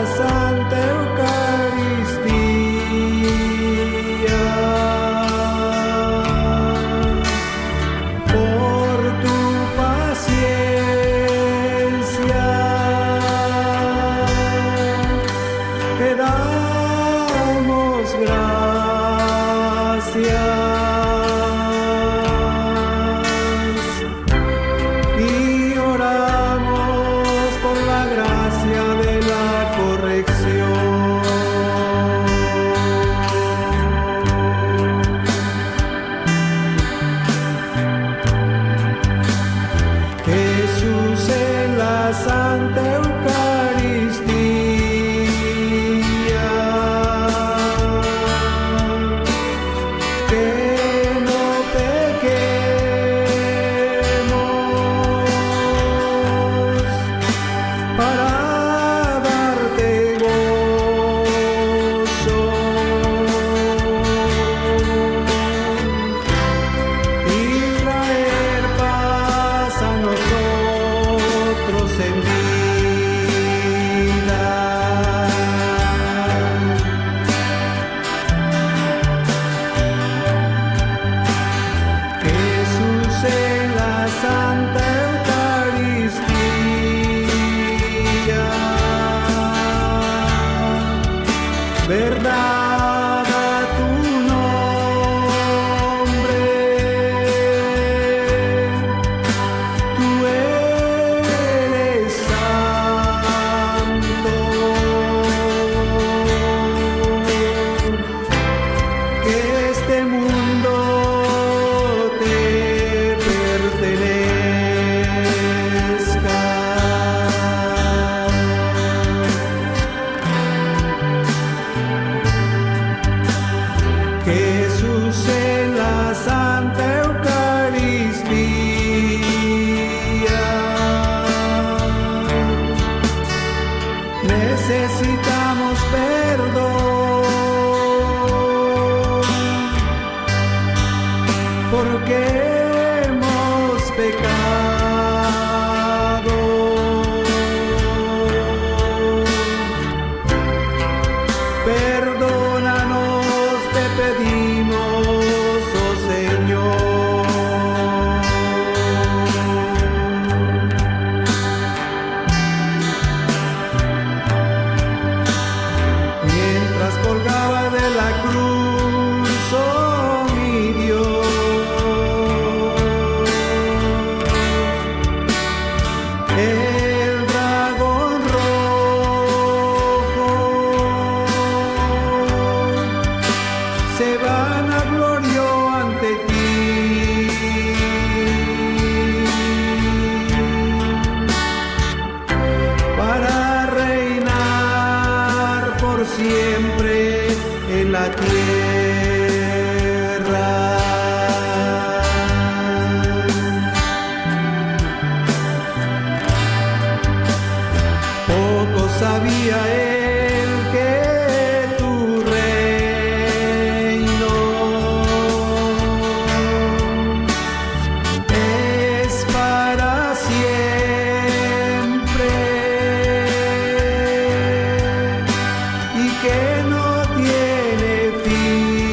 Santa Eucaristía. Por tu paciencia te damos gracias y oramos por la gracia de la corrección. Jesús en la Santa Eucaristía, que no pequemos para darte gozo y traer paz a nosotros en vida. Jesús en la Santa Eucaristía, verdad a tu nombre, tú eres santo, que este mundo te pertenezca. Jesús en la Santa Eucaristía, necesitamos perdón porque hemos pecado. Perdónanos, te pedimos, oh Señor. Mientras colgaba de la cruz, oh mi Dios, el dragón rojo se vanaglorió ante ti. Para reinar por siempre en la tierra. Poco sabía él que tu reino es para siempre y que no tiene fin.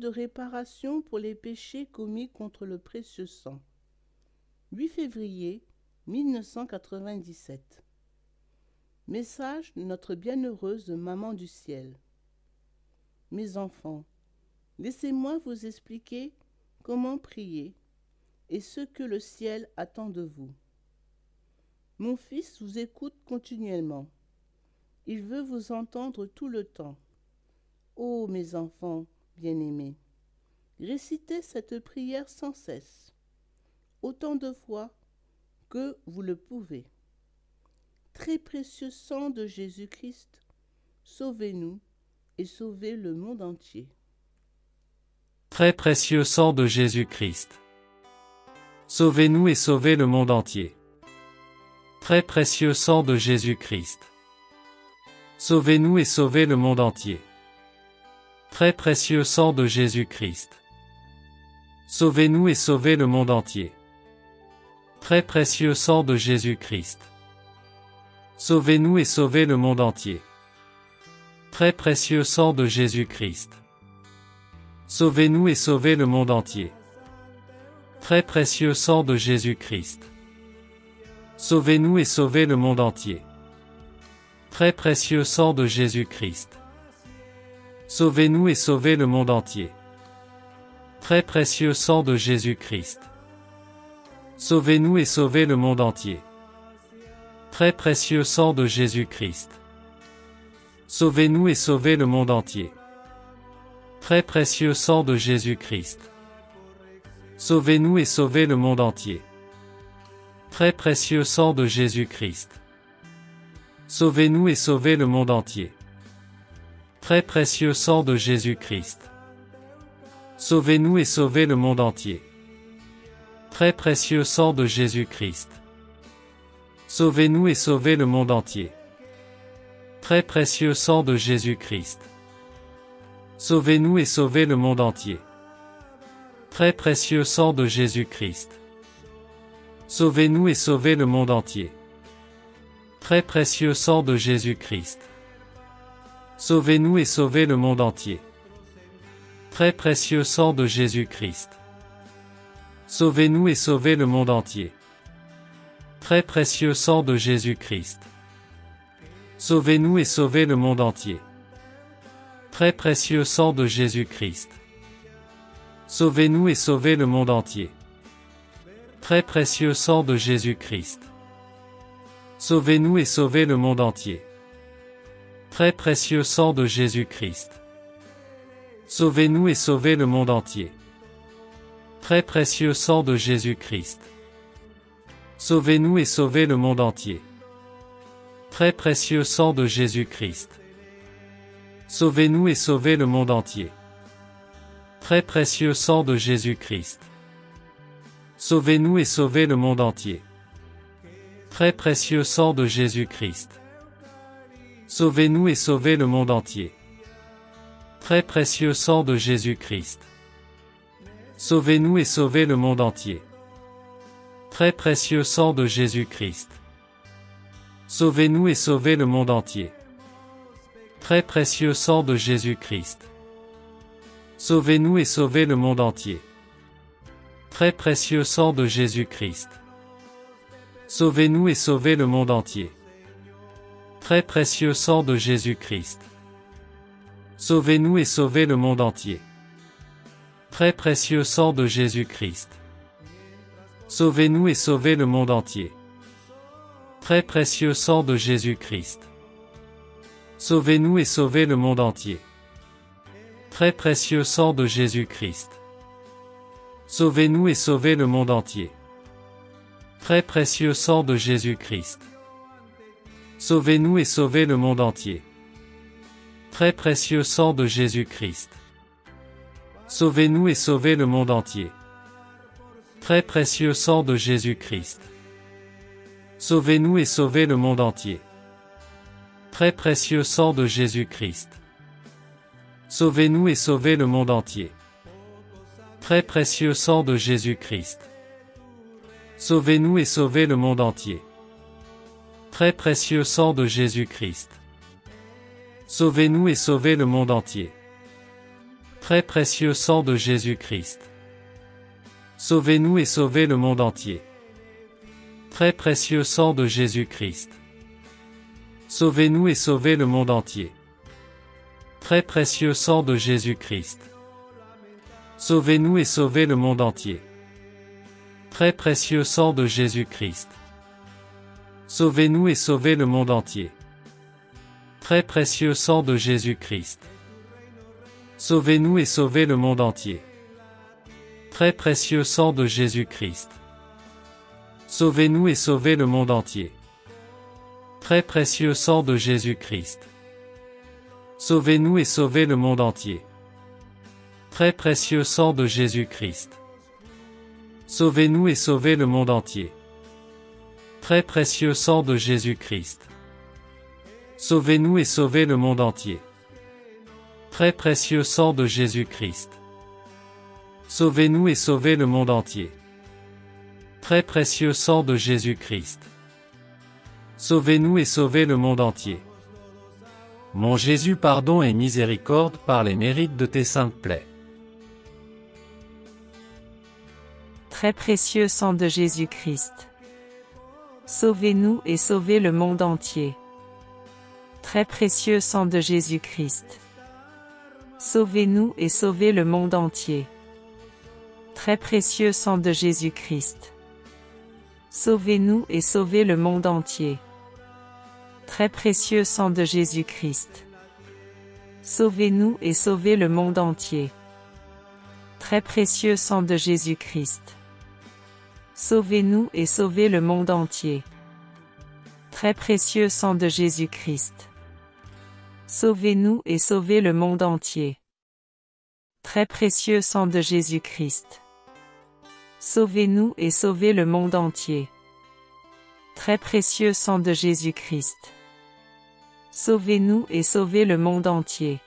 de réparation pour les péchés commis contre le précieux sang. 8 février 1997. Message de notre bienheureuse Maman du Ciel. Mes enfants, laissez-moi vous expliquer comment prier et ce que le ciel attend de vous. Mon fils vous écoute continuellement. Il veut vous entendre tout le temps. Ô mes enfants bien-aimés, récitez cette prière sans cesse, autant de fois que vous le pouvez. Très précieux sang de Jésus-Christ, sauvez-nous et sauvez le monde entier. Très précieux sang de Jésus-Christ, sauvez-nous et sauvez le monde entier. Très précieux sang de Jésus-Christ, sauvez-nous et sauvez le monde entier. Très précieux sang de Jésus-Christ, sauvez-nous et sauvez le monde entier. Très précieux sang de Jésus-Christ, sauvez-nous et sauvez le monde entier. Très précieux sang de Jésus-Christ, sauvez-nous et sauvez le monde entier. Très précieux sang de Jésus-Christ, sauvez-nous et sauvez le monde entier. Très précieux sang de Jésus-Christ, sauvez-nous et sauvez le monde entier. Très précieux sang de Jésus-Christ, sauvez-nous et sauvez le monde entier. Très précieux sang de Jésus-Christ, sauvez-nous et sauvez le monde entier. Très précieux sang de Jésus-Christ, sauvez-nous et sauvez le monde entier. Très précieux sang de Jésus-Christ, sauvez-nous et sauvez le monde entier. Très précieux sang de Jésus-Christ, sauvez-nous et sauvez le monde entier. Très précieux sang de Jésus-Christ, sauvez-nous et sauvez le monde entier. Très précieux sang de Jésus-Christ, sauvez-nous et sauvez le monde entier. Très précieux sang de Jésus-Christ, sauvez-nous et sauvez le monde entier. Très précieux sang de Jésus-Christ, sauvez-nous et sauvez le monde entier. Très précieux sang de Jésus-Christ, sauvez-nous et sauvez le monde entier. Très précieux sang de Jésus-Christ, sauvez-nous et sauvez le monde entier. Très précieux sang de Jésus-Christ, sauvez-nous et sauvez le monde entier. Très précieux sang de Jésus-Christ, sauvez-nous et sauvez le monde entier. Très précieux sang de Jésus-Christ, sauvez-nous et sauvez le monde entier. Très précieux sang de Jésus-Christ, sauvez-nous et sauvez le monde entier. Très précieux sang de Jésus-Christ, sauvez-nous et sauvez le monde entier. Très précieux sang de Jésus-Christ, sauvez-nous et sauvez le monde entier. Très précieux sang de Jésus-Christ, sauvez-nous et sauvez le monde entier. Très précieux sang de Jésus-Christ, sauvez-nous et sauvez le monde entier. Très précieux sang de Jésus-Christ, sauvez-nous et sauvez le monde entier. Très précieux sang de Jésus-Christ, sauvez-nous et sauvez le monde entier. Très précieux sang de Jésus-Christ, sauvez-nous et sauvez le monde entier. Très précieux sang de Jésus-Christ, sauvez-nous et sauvez le monde entier. Très précieux sang de Jésus-Christ, sauvez-nous et sauvez le monde entier. Très précieux sang de Jésus-Christ, sauvez-nous et sauvez le monde entier. Très précieux sang de Jésus-Christ, sauvez-nous et sauvez le monde entier. Très précieux sang de Jésus-Christ, sauvez-nous et sauvez le monde entier. Très précieux sang de Jésus-Christ, sauvez-nous et sauvez le monde entier. Très précieux sang de Jésus-Christ, sauvez-nous et sauvez le monde entier. Très précieux sang de Jésus-Christ, sauvez-nous et sauvez le monde entier. Très précieux sang de Jésus-Christ, sauvez-nous et sauvez le monde entier. Très précieux sang de Jésus-Christ, sauvez-nous et sauvez le monde entier. Très précieux sang de Jésus-Christ. Sauvez-nous et sauvez le monde entier. Très précieux sang de Jésus-Christ. Sauvez-nous et sauvez le monde entier. Très précieux sang de Jésus-Christ. Sauvez-nous et sauvez le monde entier. Très précieux sang de Jésus-Christ. Sauvez-nous et sauvez le monde entier. Très précieux sang de Jésus-Christ. Sauvez-nous et sauvez le monde entier. Très précieux sang de Jésus-Christ. Sauvez-nous et sauvez le monde entier. Très précieux sang de Jésus-Christ. Sauvez-nous et sauvez le monde entier. Très précieux sang de Jésus-Christ. Sauvez-nous et sauvez le monde entier. Très précieux sang de Jésus-Christ. Sauvez-nous et sauvez le monde entier. Très précieux sang de Jésus-Christ. Sauvez-nous et sauvez le monde entier. Très précieux sang de Jésus-Christ. Sauvez-nous et sauvez le monde entier. Mon Jésus, pardon et miséricorde par les mérites de tes saintes plaies. Très précieux sang de Jésus-Christ. Sauvez-nous et sauvez le monde entier. Très précieux sang de Jésus-Christ. Sauvez-nous et sauvez le monde entier. Très précieux sang de Jésus-Christ. Sauvez-nous et sauvez le monde entier. Très précieux sang de Jésus-Christ. Sauvez-nous et sauvez le monde entier. Très précieux sang de Jésus-Christ. Sauvez-nous et sauvez le monde entier. Très précieux sang de Jésus-Christ. Sauvez-nous et sauvez le monde entier. Très précieux sang de Jésus-Christ. Sauvez-nous et sauvez le monde entier. Très précieux sang de Jésus-Christ. Sauvez-nous et sauvez le monde entier.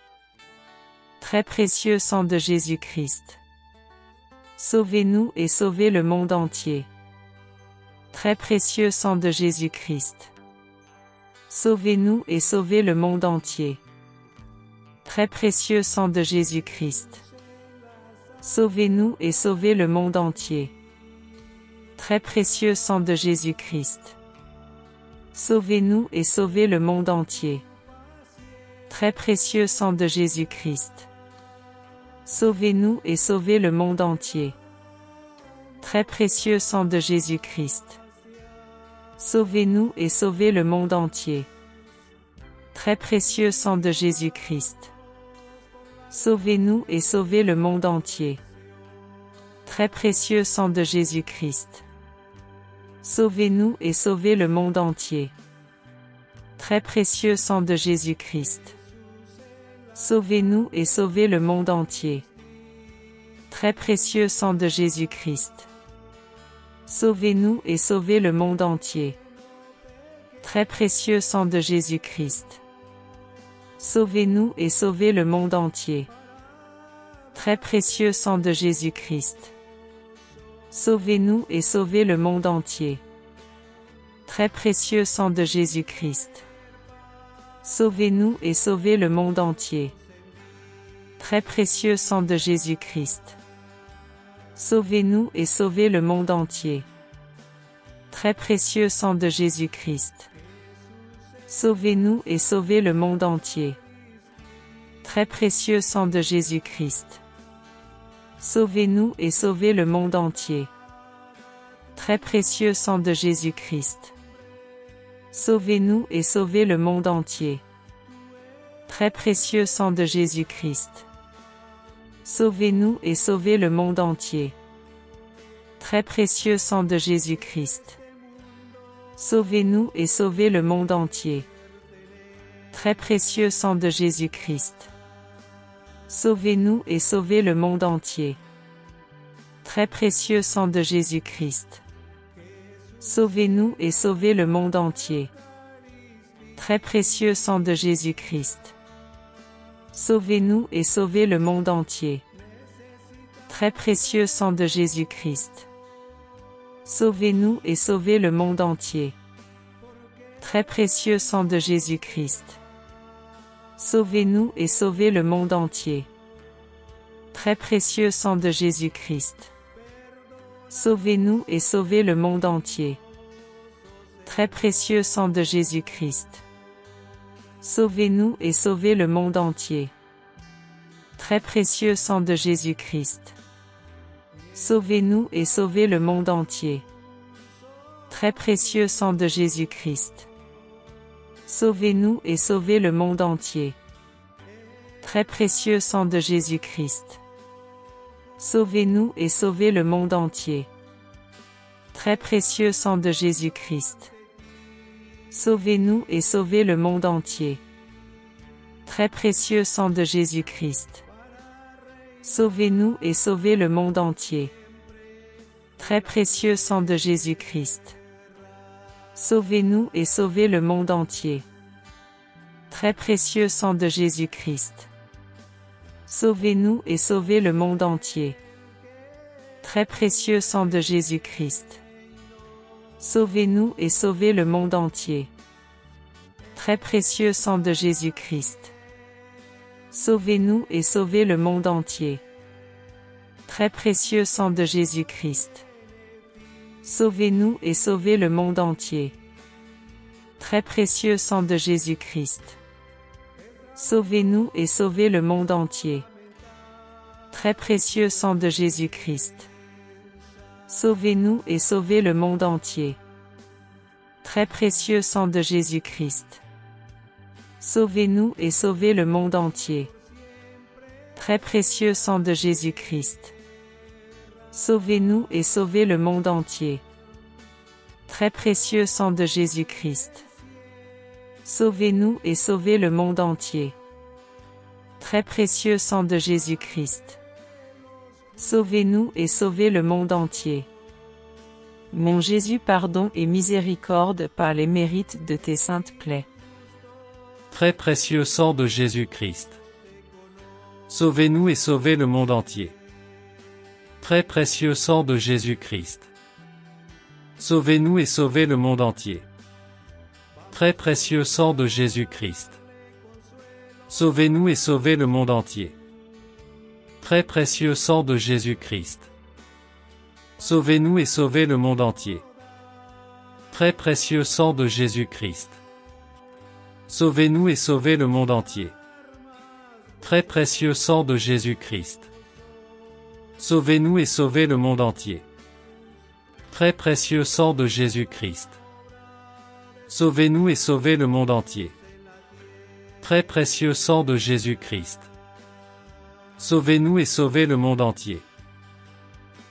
Très précieux sang de Jésus-Christ. Sauvez-nous et sauvez le monde entier. Très précieux sang de Jésus-Christ. Sauvez-nous et sauvez le monde entier. Très précieux sang de Jésus-Christ. Sauvez-nous et sauvez le monde entier. Très précieux sang de Jésus-Christ. Sauvez-nous et sauvez le monde entier. Très précieux sang de Jésus-Christ. Sauvez-nous et sauvez le monde entier. Très précieux sang de Jésus-Christ. Sauvez-nous et sauvez le monde entier. Très précieux sang de Jésus-Christ. Sauvez-nous et sauvez le monde entier. Très précieux sang de Jésus-Christ. Sauvez-nous et sauvez le monde entier. Très précieux sang de Jésus-Christ. Sauvez-nous et sauvez le monde entier. Très précieux sang de Jésus-Christ. Sauvez-nous et sauvez le monde entier. Très précieux sang de Jésus-Christ. Sauvez-nous et sauvez le monde entier. Très précieux sang de Jésus-Christ. Sauvez-nous et sauvez le monde entier. Très précieux sang de Jésus-Christ. Sauvez-nous et sauvez le monde entier. Très précieux sang de Jésus-Christ. Sauvez-nous et sauvez le monde entier. Très précieux sang de Jésus-Christ. Sauvez-nous et sauvez le monde entier. Très précieux sang de Jésus-Christ. Sauvez-nous et sauvez le monde entier. Très précieux sang de Jésus-Christ. Sauvez-nous et sauvez le monde entier. Très précieux sang de Jésus-Christ. Sauvez-nous et sauvez le monde entier. Très précieux sang de Jésus-Christ. Sauvez-nous et sauvez le monde entier. Très précieux sang de Jésus-Christ. Sauvez-nous et sauvez le monde entier. Très précieux sang de Jésus-Christ. Sauvez-nous et sauvez le monde entier. Très précieux sang de Jésus-Christ. Sauvez-nous et sauvez le monde entier. Très précieux sang de Jésus-Christ. Sauvez-nous et sauvez le monde entier. Très précieux sang de Jésus-Christ. Sauvez-nous et sauvez le monde entier. Très précieux sang de Jésus-Christ. Sauvez-nous et sauvez le monde entier. Très précieux sang de Jésus-Christ. Sauvez-nous et sauvez le monde entier. Très précieux sang de Jésus-Christ. Sauvez-nous et sauvez le monde entier. Très précieux sang de Jésus-Christ. Sauvez-nous et sauvez le monde entier. Très précieux sang de Jésus-Christ. Sauvez-nous et sauvez le monde entier. Très précieux sang de Jésus-Christ. Sauvez-nous et sauvez le monde entier. Très précieux sang de Jésus-Christ. Sauvez-nous et sauvez le monde entier. Très précieux sang de Jésus-Christ. Sauvez-nous et sauvez le monde entier. Très précieux sang de Jésus-Christ. Sauvez-nous et sauvez le monde entier. Très précieux sang de Jésus-Christ. Sauvez-nous et sauvez le monde entier. Très précieux sang de Jésus-Christ. Sauvez-nous et sauvez le monde entier. Très précieux sang de Jésus-Christ. Sauvez-nous et sauvez le monde entier. Très précieux sang de Jésus-Christ. Sauvez-nous et sauvez le monde entier. Très précieux sang de Jésus-Christ. Sauvez-nous et sauvez le monde entier. Très précieux sang de Jésus-Christ. Sauvez-nous et sauvez le monde entier. Très précieux sang de Jésus-Christ. Sauvez-nous et sauvez le monde entier. Très précieux sang de Jésus-Christ. Sauvez-nous et sauvez le monde entier. Très précieux sang de Jésus-Christ. Sauvez-nous et sauvez le monde entier. Mon Jésus, pardon et miséricorde par les mérites de tes saintes plaies. Très précieux sang de Jésus-Christ. Sauvez-nous et sauvez le monde entier. Très précieux sang de Jésus-Christ. Sauvez-nous et sauvez le monde entier. Très précieux sang de Jésus-Christ. Sauvez-nous et sauvez le monde entier. Très précieux sang de Jésus-Christ. Sauvez-nous et sauvez le monde entier. Très précieux sang de Jésus-Christ. Sauvez-nous et sauvez le monde entier. Très précieux sang de Jésus-Christ. Sauvez-nous et sauvez le monde entier. Très précieux sang de Jésus-Christ. Sauvez-nous et sauvez le monde entier. Très précieux sang de Jésus-Christ. Sauvez-nous et sauvez le monde entier.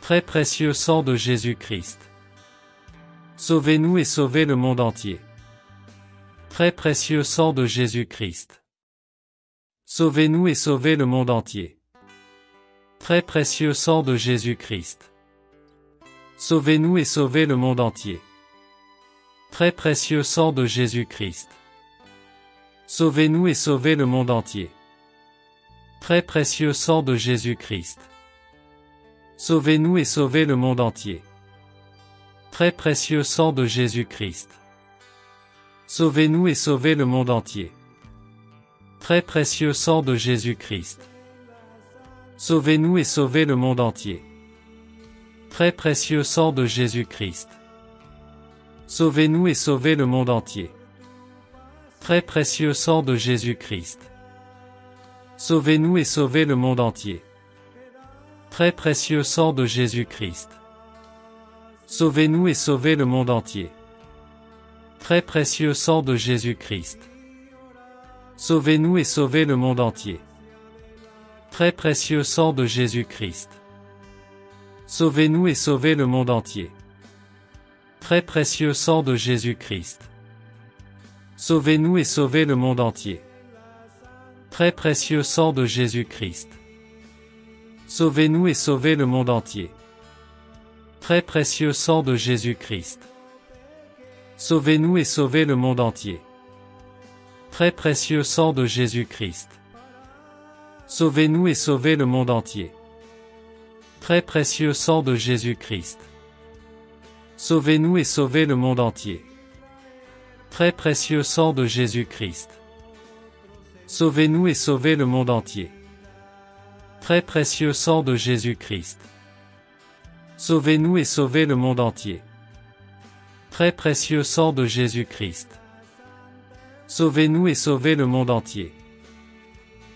Très précieux sang de Jésus-Christ. Sauvez-nous et sauvez le monde entier. Très précieux sang de Jésus-Christ. Sauvez-nous et sauvez le monde entier. Très précieux sang de Jésus-Christ. Sauvez-nous et sauvez le monde entier. Très précieux sang de Jésus-Christ. Sauvez-nous et sauvez le monde entier. Très précieux sang de Jésus-Christ. Sauvez-nous et sauvez le monde entier. Très précieux sang de Jésus-Christ. Sauvez-nous et sauvez le monde entier. Très précieux sang de Jésus-Christ. Sauvez-nous et sauvez le monde entier. Très précieux sang de Jésus-Christ. Sauvez-nous et sauvez le monde entier. Très précieux sang de Jésus-Christ. Sauvez-nous et sauvez le monde entier. Très précieux sang de Jésus-Christ. Sauvez-nous et sauvez le monde entier. Très précieux sang de Jésus-Christ. Sauvez-nous et sauvez le monde entier. Très précieux sang de Jésus-Christ. Sauvez-nous et sauvez le monde entier. Très précieux sang de Jésus-Christ. Sauvez-nous et sauvez le monde entier. Très précieux sang de Jésus-Christ. Sauvez-nous et sauvez le monde entier. Très précieux sang de Jésus-Christ. Sauvez-nous et sauvez le monde entier. Très précieux sang de Jésus-Christ. Sauvez-nous et sauvez le monde entier. Très précieux sang de Jésus-Christ. Sauvez-nous et sauvez le monde entier. Très précieux sang de Jésus-Christ. Sauvez-nous et sauvez le monde entier. Très précieux sang de Jésus-Christ. Sauvez-nous et sauvez le monde entier. Très précieux sang de Jésus-Christ. Sauvez-nous et sauvez le monde entier.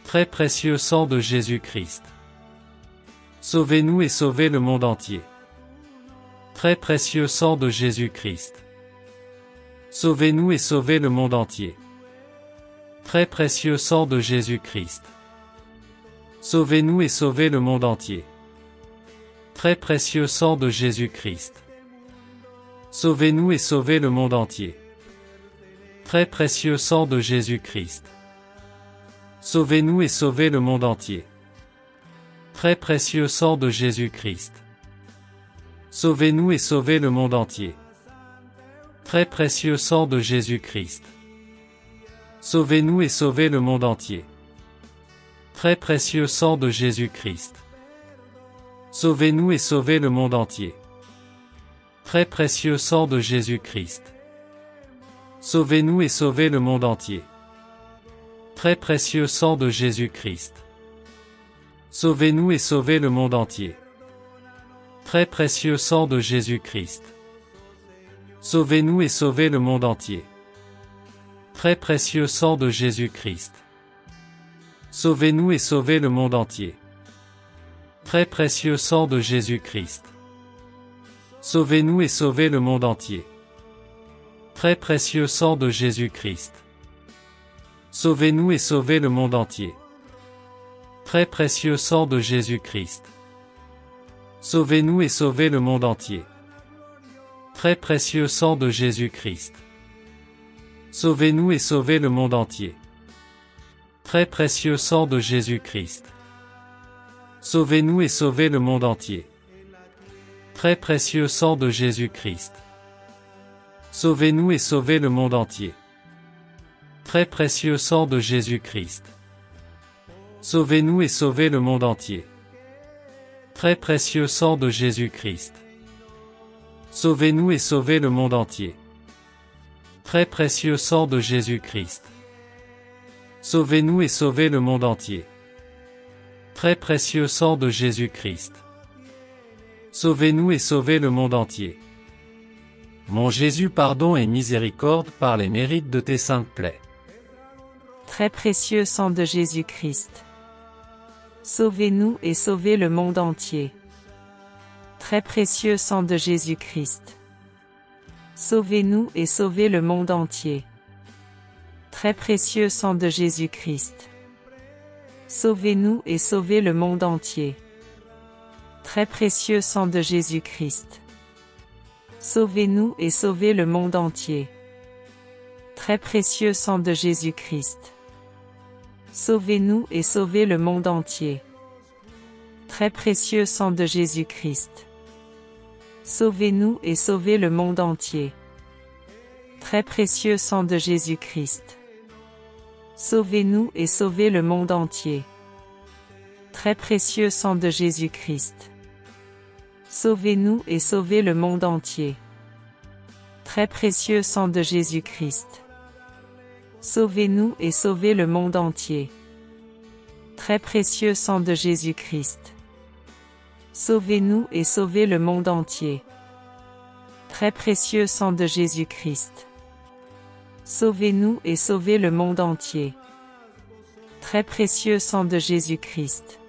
Très précieux sang de Jésus-Christ. Sauvez-nous et sauvez le monde entier. Très précieux sang de Jésus-Christ. Sauvez-nous et sauvez le monde entier. Très précieux sang de Jésus-Christ. Sauvez-nous et sauvez le monde entier. Très précieux sang de Jésus-Christ. Sauvez-nous et sauvez le monde entier. Très précieux sang de Jésus-Christ. Sauvez-nous et sauvez le monde entier. Très précieux sang de Jésus-Christ. Sauvez-nous et sauvez le monde entier. Très précieux sang de Jésus-Christ. Sauvez-nous et sauvez le monde entier. Très précieux sang de Jésus-Christ. Sauvez-nous et sauvez le monde entier. Très précieux sang de Jésus-Christ. Sauvez-nous et sauvez le monde entier. Très précieux sang de Jésus-Christ. Sauvez-nous et sauvez le monde entier. Très précieux sang de Jésus-Christ. Sauvez-nous et sauvez le monde entier. Très précieux sang de Jésus-Christ. Sauvez-nous et sauvez le monde entier. Très précieux sang de Jésus-Christ. Sauvez-nous et sauvez le monde entier. Très précieux sang de Jésus-Christ. Sauvez-nous et sauvez le monde entier. Très précieux sang de Jésus-Christ. Sauvez-nous et sauvez le monde entier. Très précieux sang de Jésus-Christ. Sauvez-nous et sauvez le monde entier. Très précieux sang de Jésus-Christ. Sauvez-nous et sauvez le monde entier. Très précieux sang de Jésus-Christ. Sauvez-nous et sauvez le monde entier. Très précieux sang de Jésus-Christ. Sauvez-nous et sauvez le monde entier. Très précieux sang de Jésus-Christ. Sauvez-nous et sauvez le monde entier. Très précieux sang de Jésus-Christ. Sauvez-nous et sauvez le monde entier. Très précieux sang de Jésus-Christ. Sauvez-nous et sauvez le monde entier. Mon Jésus, pardon et miséricorde par les mérites de tes saintes plaies. Très précieux sang de Jésus-Christ. Sauvez-nous et sauvez le monde entier. Très précieux sang de Jésus-Christ. Sauvez-nous et sauvez le monde entier. Très précieux sang de Jésus-Christ. Sauvez-nous et sauvez le monde entier. Très précieux sang de Jésus-Christ. Sauvez-nous et sauvez le monde entier. Très précieux sang de Jésus-Christ. Sauvez-nous et sauvez le monde entier. Très précieux sang de Jésus-Christ. Sauvez-nous et sauvez le monde entier. Très précieux sang de Jésus-Christ. Sauvez-nous et sauvez le monde entier. Très précieux sang de Jésus-Christ. Sauvez-nous et sauvez le monde entier. Très précieux sang de Jésus-Christ. Sauvez-nous et sauvez le monde entier. Très précieux sang de Jésus-Christ. Sauvez-nous et sauvez le monde entier. Très précieux sang de Jésus-Christ. Sauvez-nous et sauvez le monde entier. Très précieux sang de Jésus-Christ.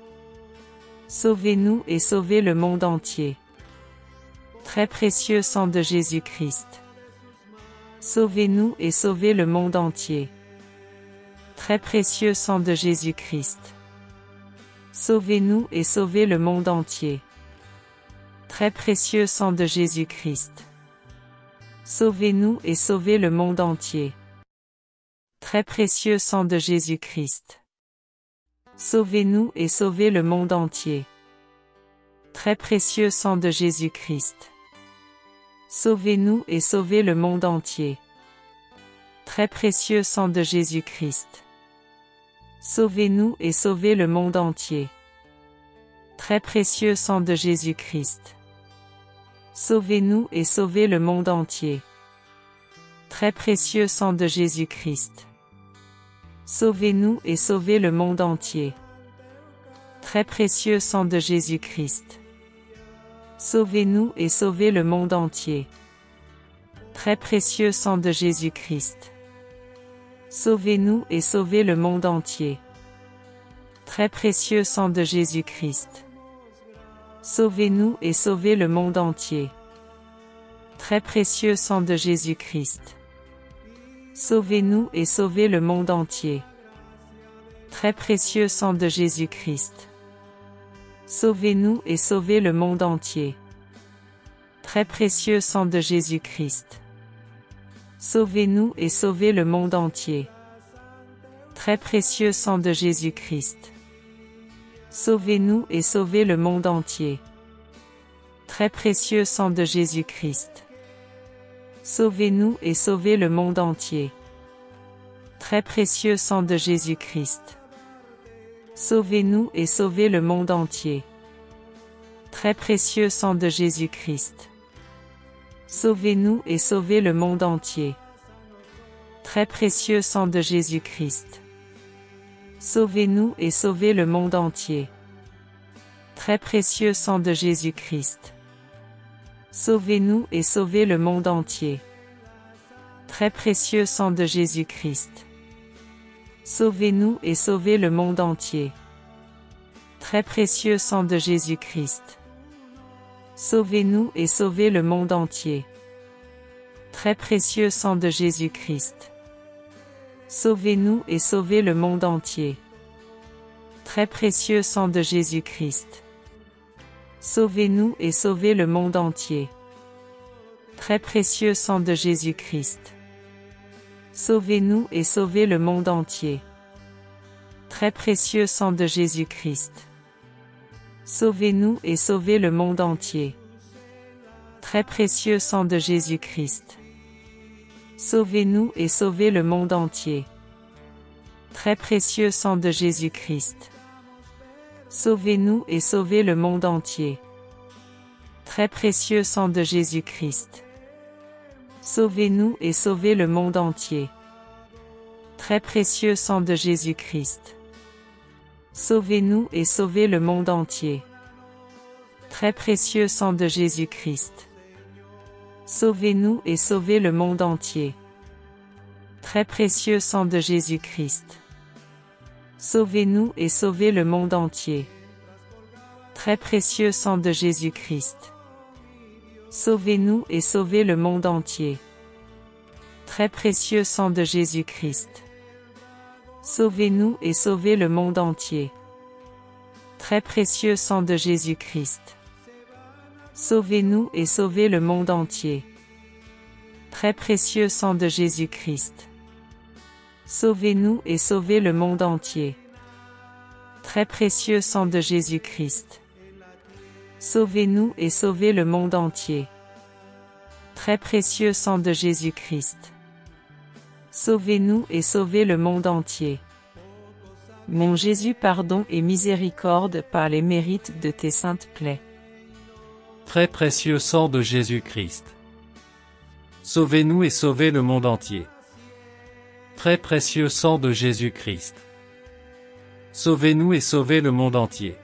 Sauvez-nous et sauvez le monde entier. Très précieux sang de Jésus-Christ. Sauvez-nous et sauvez le monde entier. Très précieux sang de Jésus-Christ. Sauvez-nous et sauvez le monde entier. Très précieux sang de Jésus-Christ. Sauvez-nous et sauvez le monde entier. Très précieux sang de Jésus-Christ. Sauvez-nous et sauvez le monde entier. Très précieux sang de Jésus-Christ. Sauvez-nous et sauvez le monde entier. Très précieux sang de Jésus-Christ. Sauvez-nous et sauvez le monde entier. Très précieux sang de Jésus-Christ. Sauvez-nous et sauvez le monde entier. Très précieux sang de Jésus-Christ. Sauvez-nous et sauvez le monde entier. Très précieux sang de Jésus-Christ. Sauvez-nous et sauvez le monde entier. Très précieux sang de Jésus-Christ. Sauvez-nous et sauvez le monde entier. Très précieux sang de Jésus-Christ. Sauvez-nous et sauvez le monde entier. Très précieux sang de Jésus-Christ. Sauvez-nous et sauvez le monde entier. Très précieux sang de Jésus-Christ. Sauvez-nous et sauvez le monde entier. Très précieux sang de Jésus-Christ. Sauvez-nous et sauvez le monde entier. Très précieux sang de Jésus-Christ. Sauvez-nous et sauvez le monde entier. Très précieux sang de Jésus-Christ. Sauvez-nous et sauvez le monde entier. Très précieux sang de Jésus-Christ. Sauvez-nous et sauvez le monde entier. Très précieux sang de Jésus-Christ. Sauvez-nous et sauvez le monde entier. Très précieux sang de Jésus-Christ. Sauvez-nous et sauvez le monde entier. Très précieux sang de Jésus-Christ. Sauvez-nous et sauvez le monde entier. Très précieux sang de Jésus-Christ. Sauvez-nous et sauvez le monde entier. Très précieux sang de Jésus-Christ. Sauvez-nous et sauvez le monde entier. Très précieux sang de Jésus-Christ. Sauvez-nous et sauvez le monde entier. Très précieux sang de Jésus-Christ. Sauvez-nous et sauvez le monde entier. Très précieux sang de Jésus-Christ. Sauvez-nous et sauvez le monde entier. Très précieux sang de Jésus-Christ. Sauvez-nous et sauvez le monde entier. Très précieux sang de Jésus-Christ. Sauvez-nous et sauvez le monde entier. Très précieux sang de Jésus-Christ. Sauvez-nous et sauvez le monde entier. Très précieux sang de Jésus-Christ. Sauvez-nous et sauvez le monde entier. Très précieux sang de Jésus-Christ. Sauvez-nous et sauvez le monde entier. Très précieux sang de Jésus-Christ. Sauvez-nous et sauvez le monde entier. Très précieux sang de Jésus-Christ. Sauvez-nous et sauvez le monde entier. Très précieux sang de Jésus-Christ. Sauvez-nous et sauvez le monde entier. Très précieux sang de Jésus-Christ. Sauvez-nous et sauvez le monde entier. Très précieux sang de Jésus-Christ. Sauvez-nous et sauvez le monde entier. Très précieux sang de Jésus-Christ. Sauvez-nous et sauvez le monde entier. Très précieux sang de Jésus-Christ. Sauvez-nous et sauvez le monde entier. Très précieux sang de Jésus-Christ. Sauvez-nous et sauvez le monde entier. Mon Jésus, pardon et miséricorde par les mérites de tes saintes plaies. Très précieux sang de Jésus-Christ. Sauvez-nous et sauvez le monde entier. Très précieux sang de Jésus-Christ. Sauvez-nous et sauvez le monde entier.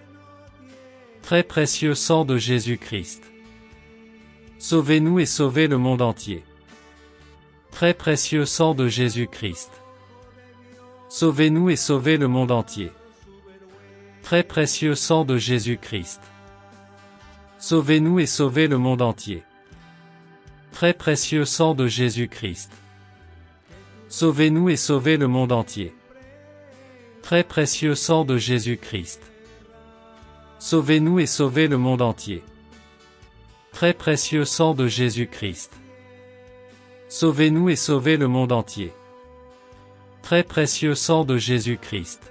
Très précieux sang de Jésus-Christ. Sauvez-nous et sauvez le monde entier. Très précieux sang de Jésus-Christ. Sauvez-nous et sauvez le monde entier. Très précieux sang de Jésus-Christ. Sauvez-nous et sauvez le monde entier. Très précieux sang de Jésus-Christ. Sauvez-nous et sauvez le monde entier. Très précieux sang de Jésus-Christ. Sauvez-nous et sauvez le monde entier. Très précieux sang de Jésus-Christ. Sauvez-nous et sauvez le monde entier. Très précieux sang de Jésus-Christ.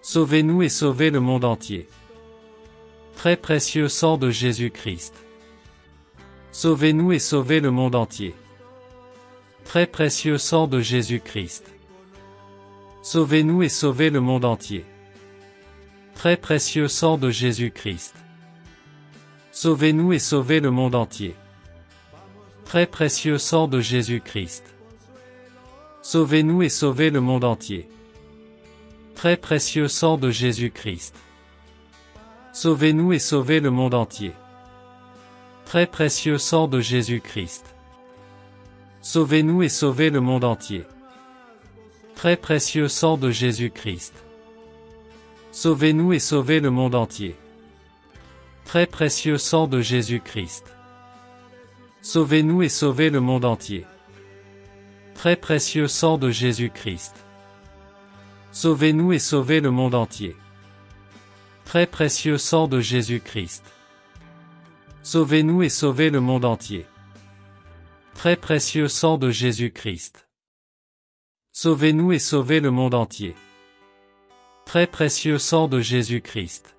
Sauvez-nous et sauvez le monde entier. Très précieux sang de Jésus-Christ. Sauvez-nous et sauvez le monde entier. Très précieux sang de Jésus-Christ. Sauvez-nous et sauvez le monde entier. Très précieux sang de Jésus-Christ. Sauvez-nous et sauvez le monde entier. Très précieux sang de Jésus-Christ. Sauvez-nous et sauvez le monde entier. Très précieux sang de Jésus-Christ. Sauvez-nous et sauvez le monde entier. Très précieux sang de Jésus-Christ. Sauvez-nous et sauvez le monde entier. Très précieux sang de Jésus-Christ. Sauvez-nous et sauvez le monde entier. Très précieux sang de Jésus-Christ. Sauvez-nous et sauvez le monde entier. Très précieux sang de Jésus-Christ. Sauvez-nous et sauvez le monde entier. Très précieux sang de Jésus-Christ. Sauvez-nous et sauvez le monde entier. Très précieux sang de Jésus-Christ. Sauvez-nous et sauvez le monde entier. Très précieux sang de Jésus-Christ.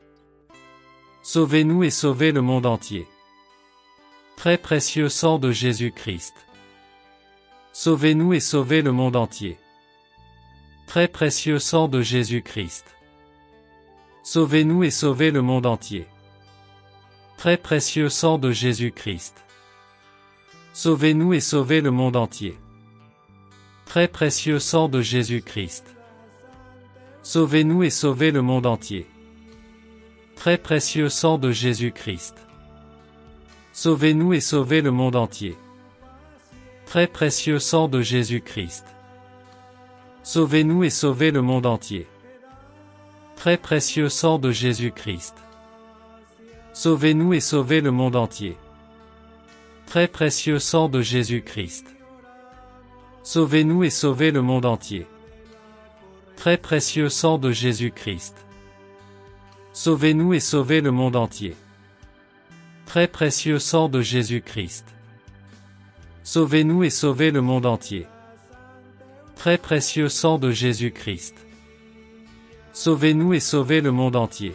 Sauvez-nous et sauvez le monde entier. Très précieux sang de Jésus-Christ. Sauvez-nous et sauvez le monde entier. Très précieux sang de Jésus-Christ. Sauvez-nous et sauvez le monde entier. Très précieux sang de Jésus-Christ. Sauvez-nous et sauvez le monde entier. Très précieux sang de Jésus-Christ. Sauvez-nous et sauvez le monde entier. Très précieux sang de Jésus-Christ. Sauvez-nous et sauvez le monde entier. Très précieux sang de Jésus-Christ. Sauvez-nous et sauvez le monde entier. Très précieux sang de Jésus-Christ. Sauvez-nous et sauvez le monde entier. Très précieux sang de Jésus-Christ. Sauvez-nous et sauvez le monde entier. Très précieux sang de Jésus-Christ. Sauvez-nous et sauvez le monde entier. Très précieux sang de Jésus-Christ. Sauvez-nous et sauvez le monde entier. Très précieux sang de Jésus-Christ. Sauvez-nous et sauvez le monde entier.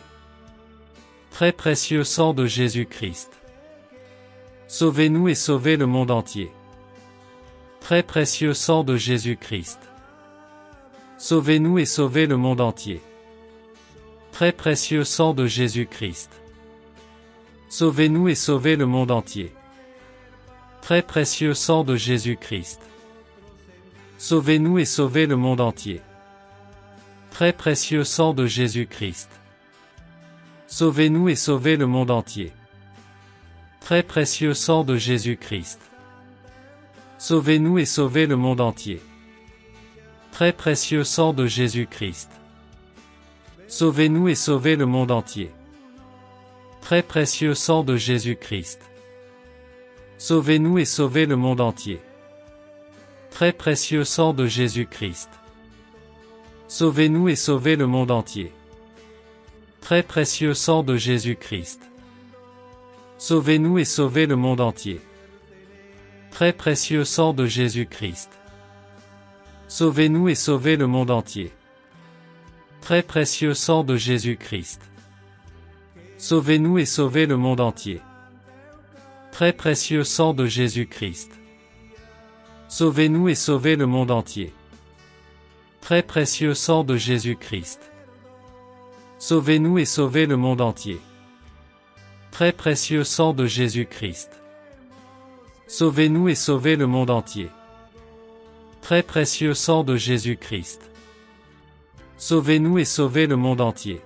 Très précieux sang de Jésus-Christ. Sauvez-nous et sauvez le monde entier. Très précieux sang de Jésus-Christ. Sauvez-nous et sauvez le monde entier. Très précieux sang de Jésus-Christ. Sauvez-nous et sauvez le monde entier. Très précieux sang de Jésus-Christ. Sauvez-nous et sauvez le monde entier. Très précieux sang de Jésus-Christ. Sauvez-nous et sauvez le monde entier. Très précieux sang de Jésus-Christ. Sauvez-nous et sauvez le monde entier. Très précieux sang de Jésus-Christ. Sauvez-nous et sauvez le monde entier. Très précieux sang de Jésus-Christ. Sauvez-nous et sauvez le monde entier. Très précieux sang de Jésus-Christ. Sauvez-nous et sauvez le monde entier. Très précieux sang de Jésus-Christ. Sauvez-nous et sauvez le monde entier. Très précieux sang de Jésus-Christ. Sauvez-nous et sauvez le monde entier. Très précieux sang de Jésus-Christ. Sauvez-nous et sauvez le monde entier. Très précieux sang de Jésus-Christ. Sauvez-nous et sauvez le monde entier. Très précieux sang de Jésus-Christ. Sauvez-nous et sauvez le monde entier. Très précieux sang de Jésus-Christ. Sauvez-nous et sauvez le monde entier. Très précieux sang de Jésus-Christ. Sauvez-nous et sauvez le monde entier.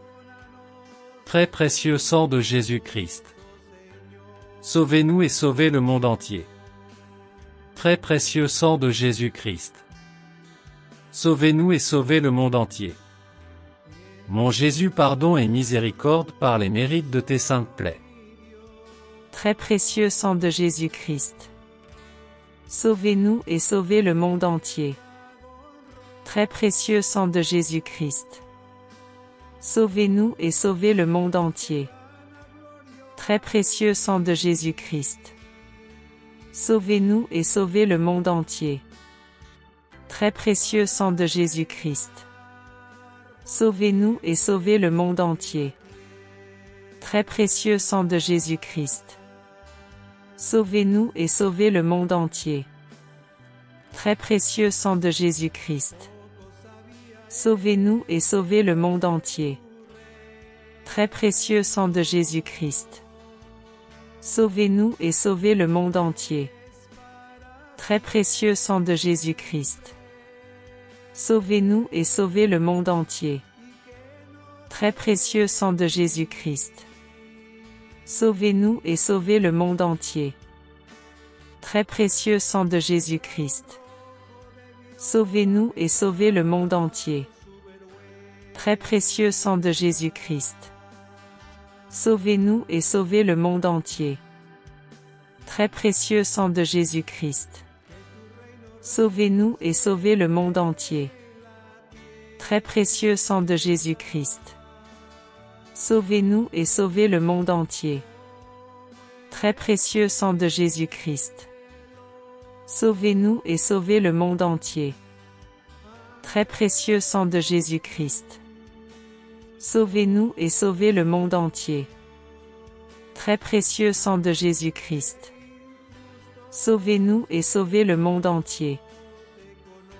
Très précieux sang de Jésus-Christ. Sauvez-nous et sauvez le monde entier. Très précieux sang de Jésus-Christ. Sauvez-nous et sauvez le monde entier. Mon Jésus, pardon et miséricorde par les mérites de tes saintes plaies. Très précieux sang de Jésus-Christ. Sauvez-nous et sauvez le monde entier. Très précieux sang de Jésus-Christ. Sauvez-nous et sauvez le monde entier. Très précieux sang de Jésus-Christ. Sauvez-nous et sauvez le monde entier. Très précieux sang de Jésus-Christ. Sauvez-nous et sauvez le monde entier. Très précieux sang de Jésus-Christ. Sauvez-nous et sauvez le monde entier. Très précieux sang de Jésus-Christ. Sauvez-nous et sauvez le monde entier. Très précieux sang de Jésus-Christ. Sauvez-nous et sauvez le monde entier. Très précieux sang de Jésus-Christ. Sauvez-nous et sauvez le monde entier. Très précieux sang de Jésus-Christ. Sauvez-nous et sauvez le monde entier. Très précieux sang de Jésus-Christ. Sauvez-nous et sauvez le monde entier. Très précieux sang de Jésus-Christ. Sauvez-nous et sauvez le monde entier. Très précieux sang de Jésus-Christ. Sauvez-nous et sauvez le monde entier. Très précieux sang de Jésus-Christ. Sauvez-nous et sauvez le monde entier. Très précieux sang de Jésus-Christ. Sauvez-nous et sauvez le monde entier. Très précieux sang de Jésus-Christ. Sauvez-nous et sauvez le monde entier. Très précieux sang de Jésus-Christ. Sauvez-nous et sauvez le monde entier.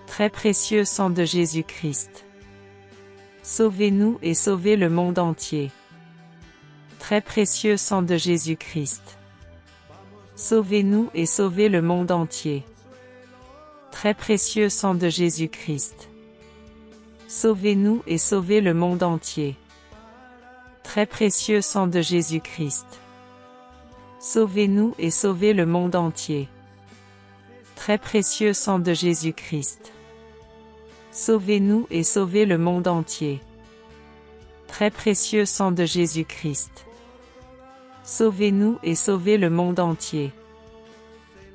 Très précieux sang de Jésus-Christ. Sauvez-nous et sauvez le monde entier. Très précieux sang de Jésus-Christ. Sauvez-nous et sauvez le monde entier. Très précieux sang de Jésus-Christ. Sauvez-nous et sauvez le monde entier. Très précieux sang de Jésus-Christ. Sauvez-nous et sauvez le monde entier. Très précieux sang de Jésus-Christ. Sauvez-nous et sauvez le monde entier. Très précieux sang de Jésus-Christ. Sauvez-nous et sauvez le monde entier.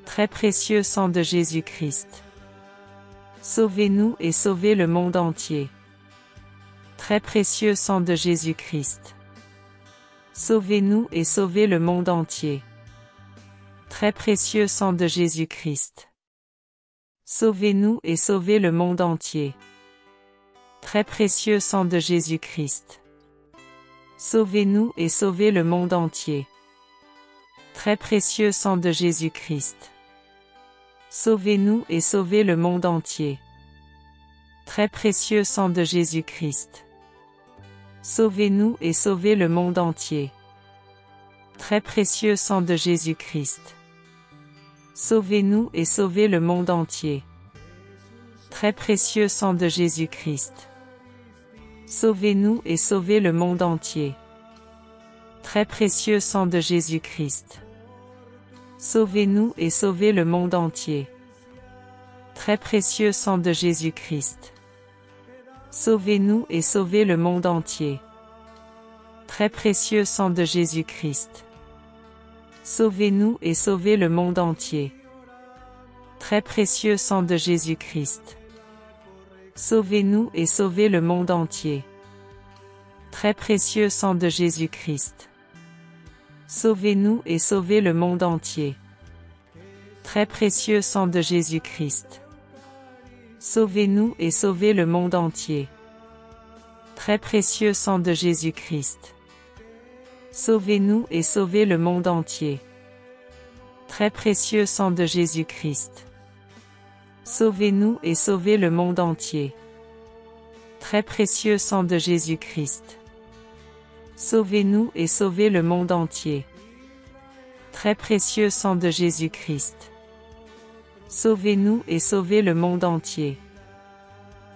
Très précieux sang de Jésus-Christ. Sauvez-nous et sauvez le monde entier. Très précieux sang de Jésus-Christ. Sauvez-nous et sauvez le monde entier. Très précieux sang de Jésus-Christ. Sauvez-nous et sauvez le monde entier. Très précieux sang de Jésus-Christ. Sauvez-nous et sauvez le monde entier. Très précieux sang de Jésus-Christ. Sauvez-nous et sauvez le monde entier. Très précieux sang de Jésus-Christ. Sauvez-nous et sauvez le monde entier. Très précieux sang de Jésus-Christ. Sauvez-nous et sauvez le monde entier. Très précieux sang de Jésus-Christ. Sauvez-nous et sauvez le monde entier. Très précieux sang de Jésus-Christ. Sauvez-nous et sauvez le monde entier. Très précieux sang de Jésus-Christ. Sauvez-nous et sauvez le monde entier. Très précieux sang de Jésus-Christ. Sauvez-nous et sauvez le monde entier. Très précieux sang de Jésus-Christ. Sauvez-nous et sauvez le monde entier. Très précieux sang de Jésus-Christ. Sauvez-nous et sauvez le monde entier. Très précieux sang de Jésus-Christ. Sauvez-nous et sauvez le monde entier. Très précieux sang de Jésus-Christ. Sauvez-nous et sauvez le monde entier. Très précieux sang de Jésus-Christ. Sauvez-nous et sauvez le monde entier. Très précieux sang de Jésus-Christ. Sauvez-nous et sauvez le monde entier. Très précieux sang de Jésus-Christ. Sauvez-nous et sauvez le monde entier.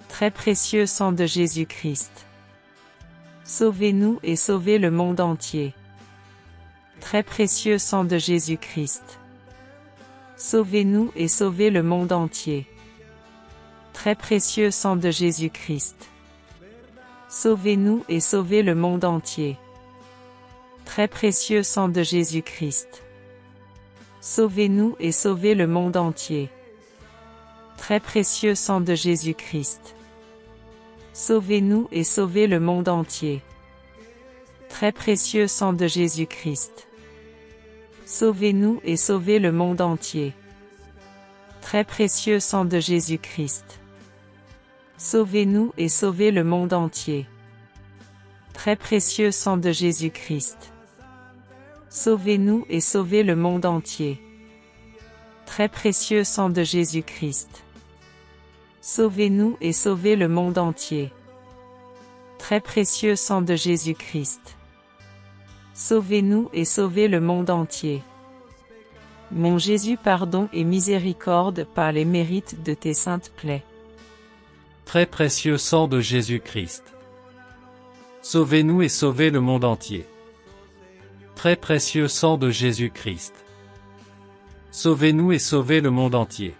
Très précieux sang de Jésus-Christ. Sauvez-nous et sauvez le monde entier. Très précieux sang de Jésus-Christ. Sauvez-nous et sauvez le monde entier. Très précieux sang de Jésus-Christ. Sauvez-nous et sauvez le monde entier. Très précieux sang de Jésus-Christ. Sauvez-nous et sauvez le monde entier. Très précieux sang de Jésus-Christ. Sauvez-nous et sauvez le monde entier. Très précieux sang de Jésus-Christ. Sauvez-nous et sauvez le monde entier. Très précieux sang de Jésus-Christ. Sauvez-nous et sauvez le monde entier. Très précieux sang de Jésus-Christ. Sauvez-nous et sauvez le monde entier. Très précieux sang de Jésus-Christ. Sauvez-nous et sauvez le monde entier. Très précieux sang de Jésus-Christ. Sauvez-nous et sauvez le monde entier. Mon Jésus, pardon et miséricorde par les mérites de tes saintes plaies. Très précieux sang de Jésus-Christ. Sauvez-nous et sauvez le monde entier. Très précieux sang de Jésus-Christ. Sauvez-nous et sauvez le monde entier.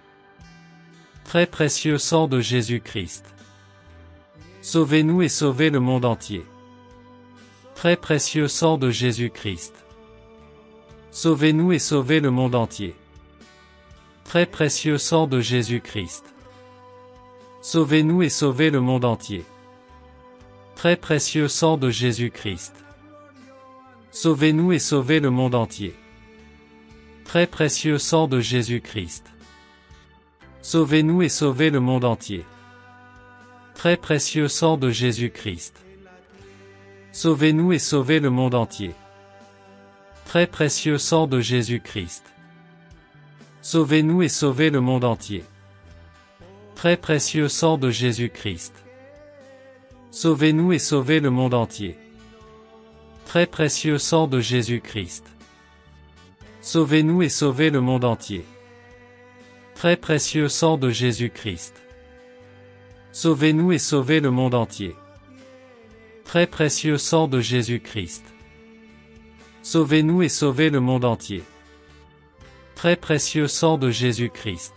Très précieux sang de Jésus-Christ. Sauvez-nous et sauvez le monde entier. Très précieux sang de Jésus-Christ. Sauvez-nous et sauvez le monde entier. Très précieux sang de Jésus-Christ. Sauvez-nous et sauvez le monde entier. Très précieux sang de Jésus-Christ. Sauvez-nous et sauvez le monde entier. Très précieux sang de Jésus-Christ. Sauvez-nous et sauvez le monde entier. Très précieux sang de Jésus-Christ. Sauvez-nous et sauvez le monde entier. Très précieux sang de Jésus-Christ. Sauvez-nous et sauvez le monde entier. Très précieux sang de Jésus-Christ. Sauvez-nous et sauvez le monde entier. Très précieux sang de Jésus-Christ. Sauvez-nous et sauvez le monde entier. Très précieux sang de Jésus-Christ. Sauvez-nous et sauvez le monde entier. Très précieux sang de Jésus-Christ. Sauvez-nous et sauvez le monde entier. Très précieux sang de Jésus-Christ.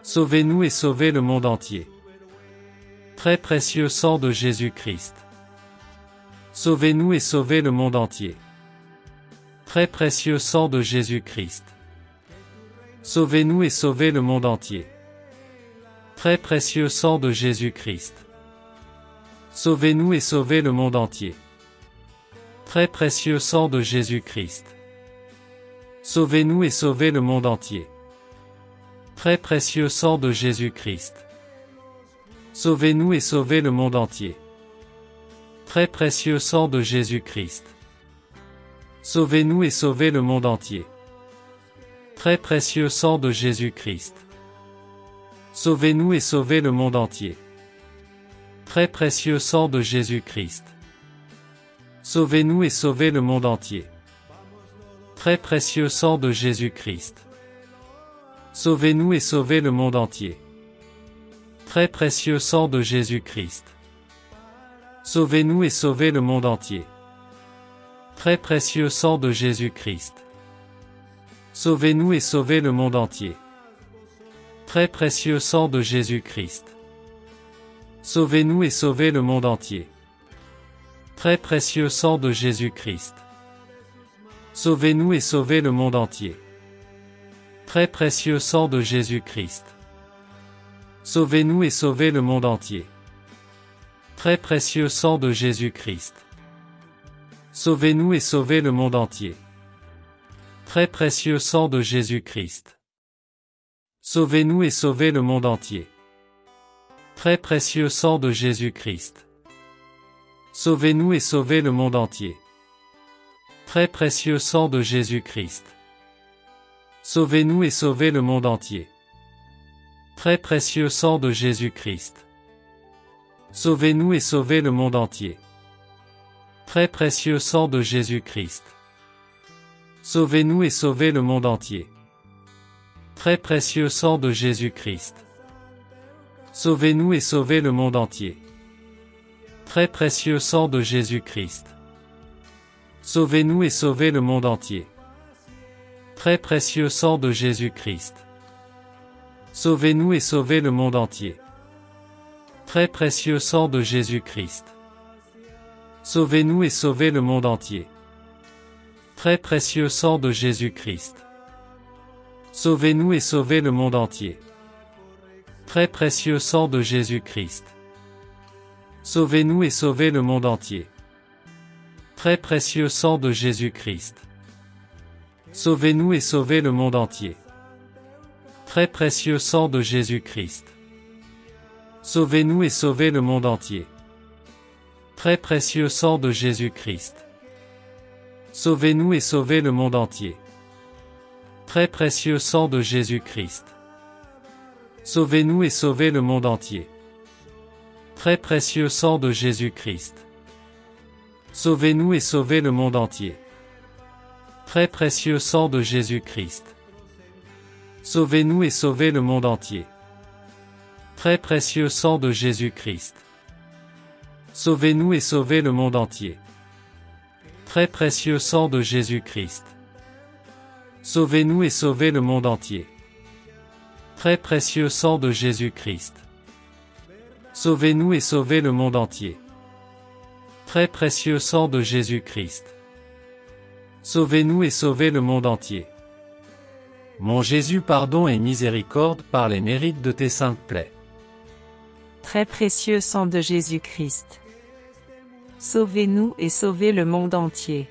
Sauvez-nous et sauvez le monde entier. Très précieux sang de Jésus-Christ. Sauvez-nous et sauvez le monde entier. Très précieux sang de Jésus-Christ. Sauvez-nous et sauvez le monde entier. Très précieux sang de Jésus-Christ. Sauvez-nous et sauvez le monde entier. Très précieux sang de Jésus-Christ. Sauvez-nous et sauvez le monde entier. Très précieux sang de Jésus-Christ. Sauvez-nous et sauvez le monde entier. Très précieux sang de Jésus-Christ. Sauvez-nous et sauvez le monde entier. Très précieux sang de Jésus-Christ. Sauvez-nous et sauvez le monde entier. Très précieux sang de Jésus-Christ. Sauvez-nous et sauvez le monde entier. Très précieux sang de Jésus-Christ. Sauvez-nous et sauvez le monde entier. Très précieux sang de Jésus-Christ. Sauvez-nous et sauvez le monde entier. Très précieux sang de Jésus-Christ. Sauvez-nous et sauvez le monde entier. Très précieux sang de Jésus-Christ. Sauvez-nous et sauvez le monde entier. Très précieux sang de Jésus-Christ. Sauvez-nous et sauvez le monde entier. Très précieux sang de Jésus-Christ. Sauvez-nous et sauvez le monde entier. Très précieux sang de Jésus-Christ. Sauvez-nous et sauvez le monde entier. Très précieux sang de Jésus-Christ. Sauvez-nous et sauvez le monde entier. Très précieux sang de Jésus-Christ. Sauvez-nous et sauvez le monde entier. Très précieux sang de Jésus-Christ. Sauvez-nous et sauvez le monde entier. Très précieux sang de Jésus-Christ. Sauvez-nous et sauvez le monde entier. Très précieux sang de Jésus-Christ. Sauvez-nous et sauvez le monde entier. Très précieux sang de Jésus-Christ. Sauvez-nous et sauvez le monde entier. Très précieux sang de Jésus-Christ. Sauvez-nous et sauvez le monde entier. Très précieux sang de Jésus-Christ. Sauvez-nous et sauvez le monde entier. Très précieux sang de Jésus-Christ. Sauvez-nous et sauvez le monde entier. Très précieux sang de Jésus-Christ. Sauvez-nous et sauvez le monde entier. Très précieux sang de Jésus-Christ. Sauvez-nous et sauvez le monde entier. Très précieux sang de Jésus-Christ. Sauvez-nous et sauvez le monde entier. Très précieux sang de Jésus-Christ. Sauvez-nous et sauvez le monde entier. Très précieux sang de Jésus-Christ. Sauvez-nous et sauvez le monde entier. Très précieux sang de Jésus-Christ. Sauvez-nous et sauvez le monde entier. Très précieux sang de Jésus-Christ. Sauvez-nous et sauvez le monde entier. Très précieux sang de Jésus-Christ. Sauvez-nous et sauvez le monde entier. Très précieux sang de Jésus-Christ. Sauvez-nous et sauvez le monde entier. Très précieux sang de Jésus-Christ. Sauvez-nous et sauvez le monde entier. Très précieux sang de Jésus-Christ. Sauvez-nous et sauvez le monde entier. Très précieux sang de Jésus-Christ. Sauvez-nous et sauvez le monde entier. Mon Jésus, pardon et miséricorde par les mérites de tes saintes plaies. Très précieux sang de Jésus-Christ. Sauvez-nous et sauvez le monde entier.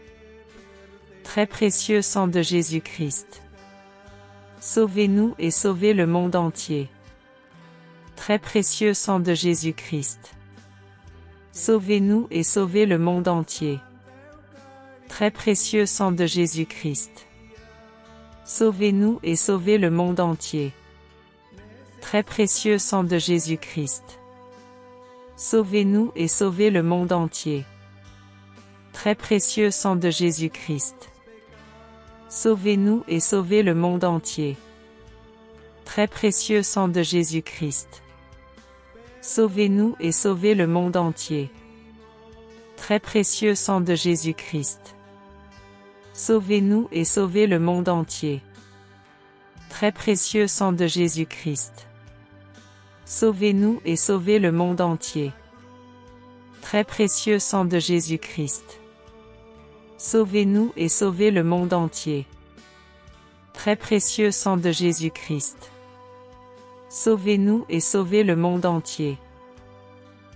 Très précieux sang de Jésus-Christ. Sauvez-nous et sauvez le monde entier. Très précieux sang de Jésus-Christ. Sauvez-nous et sauvez le monde entier. Très précieux sang de Jésus-Christ. Sauvez-nous et sauvez le monde entier. Très précieux sang de Jésus-Christ. Sauvez-nous et sauvez le monde entier. Très précieux sang de Jésus-Christ. Sauvez-nous et sauvez le monde entier. Très précieux sang de Jésus-Christ. Sauvez-nous et sauvez le monde entier. Très précieux sang de Jésus-Christ. Sauvez-nous et sauvez le monde entier. Très précieux sang de Jésus-Christ. Sauvez-nous et sauvez le monde entier. Très précieux sang de Jésus-Christ. Sauvez-nous et sauvez le monde entier. Très précieux sang de Jésus-Christ. Sauvez-nous et sauvez le monde entier.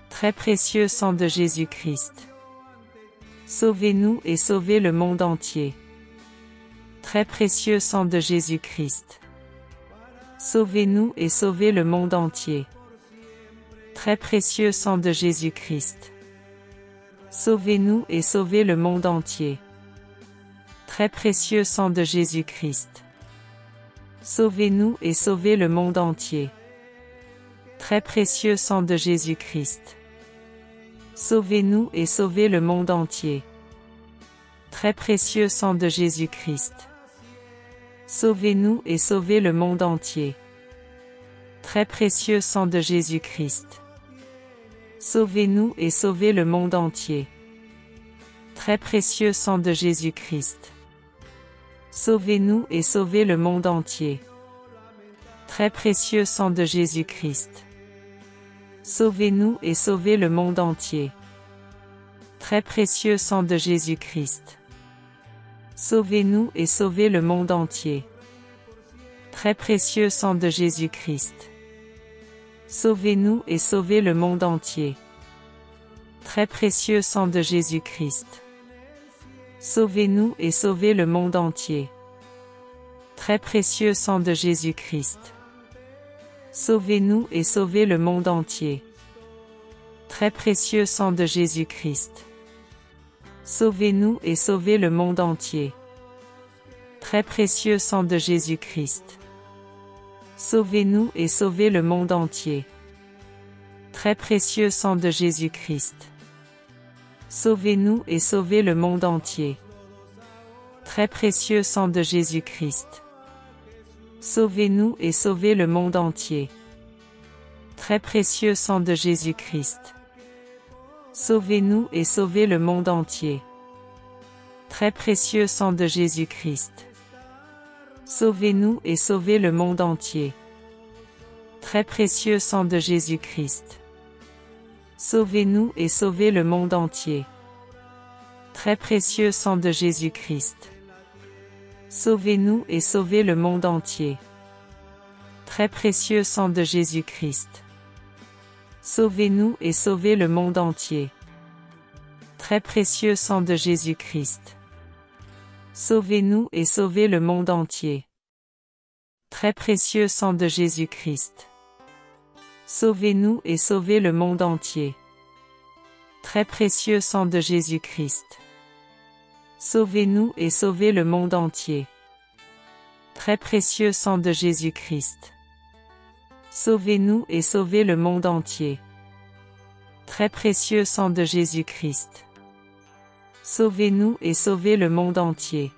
Très précieux sang de Jésus-Christ. Sauvez-nous et sauvez le monde entier. Très précieux sang de Jésus-Christ. Sauvez-nous et sauvez le monde entier. Très précieux sang de Jésus-Christ. Sauvez-nous et sauvez le monde entier. Très précieux sang de Jésus-Christ. Sauvez-nous et sauvez le monde entier. Très précieux sang de Jésus-Christ. Sauvez-nous et sauvez le monde entier. Très précieux sang de Jésus-Christ. Sauvez-nous et sauvez le monde entier. Très précieux sang de Jésus-Christ. Sauvez-nous et sauvez le monde entier. Très précieux sang de Jésus-Christ. Sauvez-nous et sauvez le monde entier. Très précieux sang de Jésus-Christ. Sauvez-nous et sauvez le monde entier. Très précieux sang de Jésus-Christ. Sauvez-nous et sauvez le monde entier. Très précieux sang de Jésus-Christ. Sauvez-nous et sauvez le monde entier. Très précieux sang de Jésus-Christ. Sauvez-nous et sauvez le monde entier. Très précieux sang de Jésus-Christ. Sauvez-nous et sauvez le monde entier. Très précieux sang de Jésus-Christ. Sauvez-nous et sauvez le monde entier. Très précieux sang de Jésus-Christ. Sauvez-nous et sauvez le monde entier. Très précieux sang de Jésus-Christ. Sauvez-nous et sauvez le monde entier. Très précieux sang de Jésus-Christ. Sauvez-nous et sauvez le monde entier. Très précieux sang de Jésus-Christ. Sauvez-nous et sauvez le monde entier. Très précieux sang de Jésus-Christ. Sauvez-nous et sauvez le monde entier. Très précieux sang de Jésus-Christ. Sauvez-nous et sauvez le monde entier. Très précieux sang de Jésus-Christ. Sauvez-nous et sauvez le monde entier. Très précieux sang de Jésus-Christ. Sauvez-nous et sauvez le monde entier. Très précieux sang de Jésus-Christ. Sauvez-nous et sauvez le monde entier. Très précieux sang de Jésus-Christ. Sauvez-nous et sauvez le monde entier. Très précieux sang de Jésus-Christ. Sauvez-nous et sauvez le monde entier. Très précieux sang de Jésus-Christ. Sauvez-nous et sauvez le monde entier. Très précieux sang de Jésus-Christ. Sauvez-nous et sauvez le monde entier.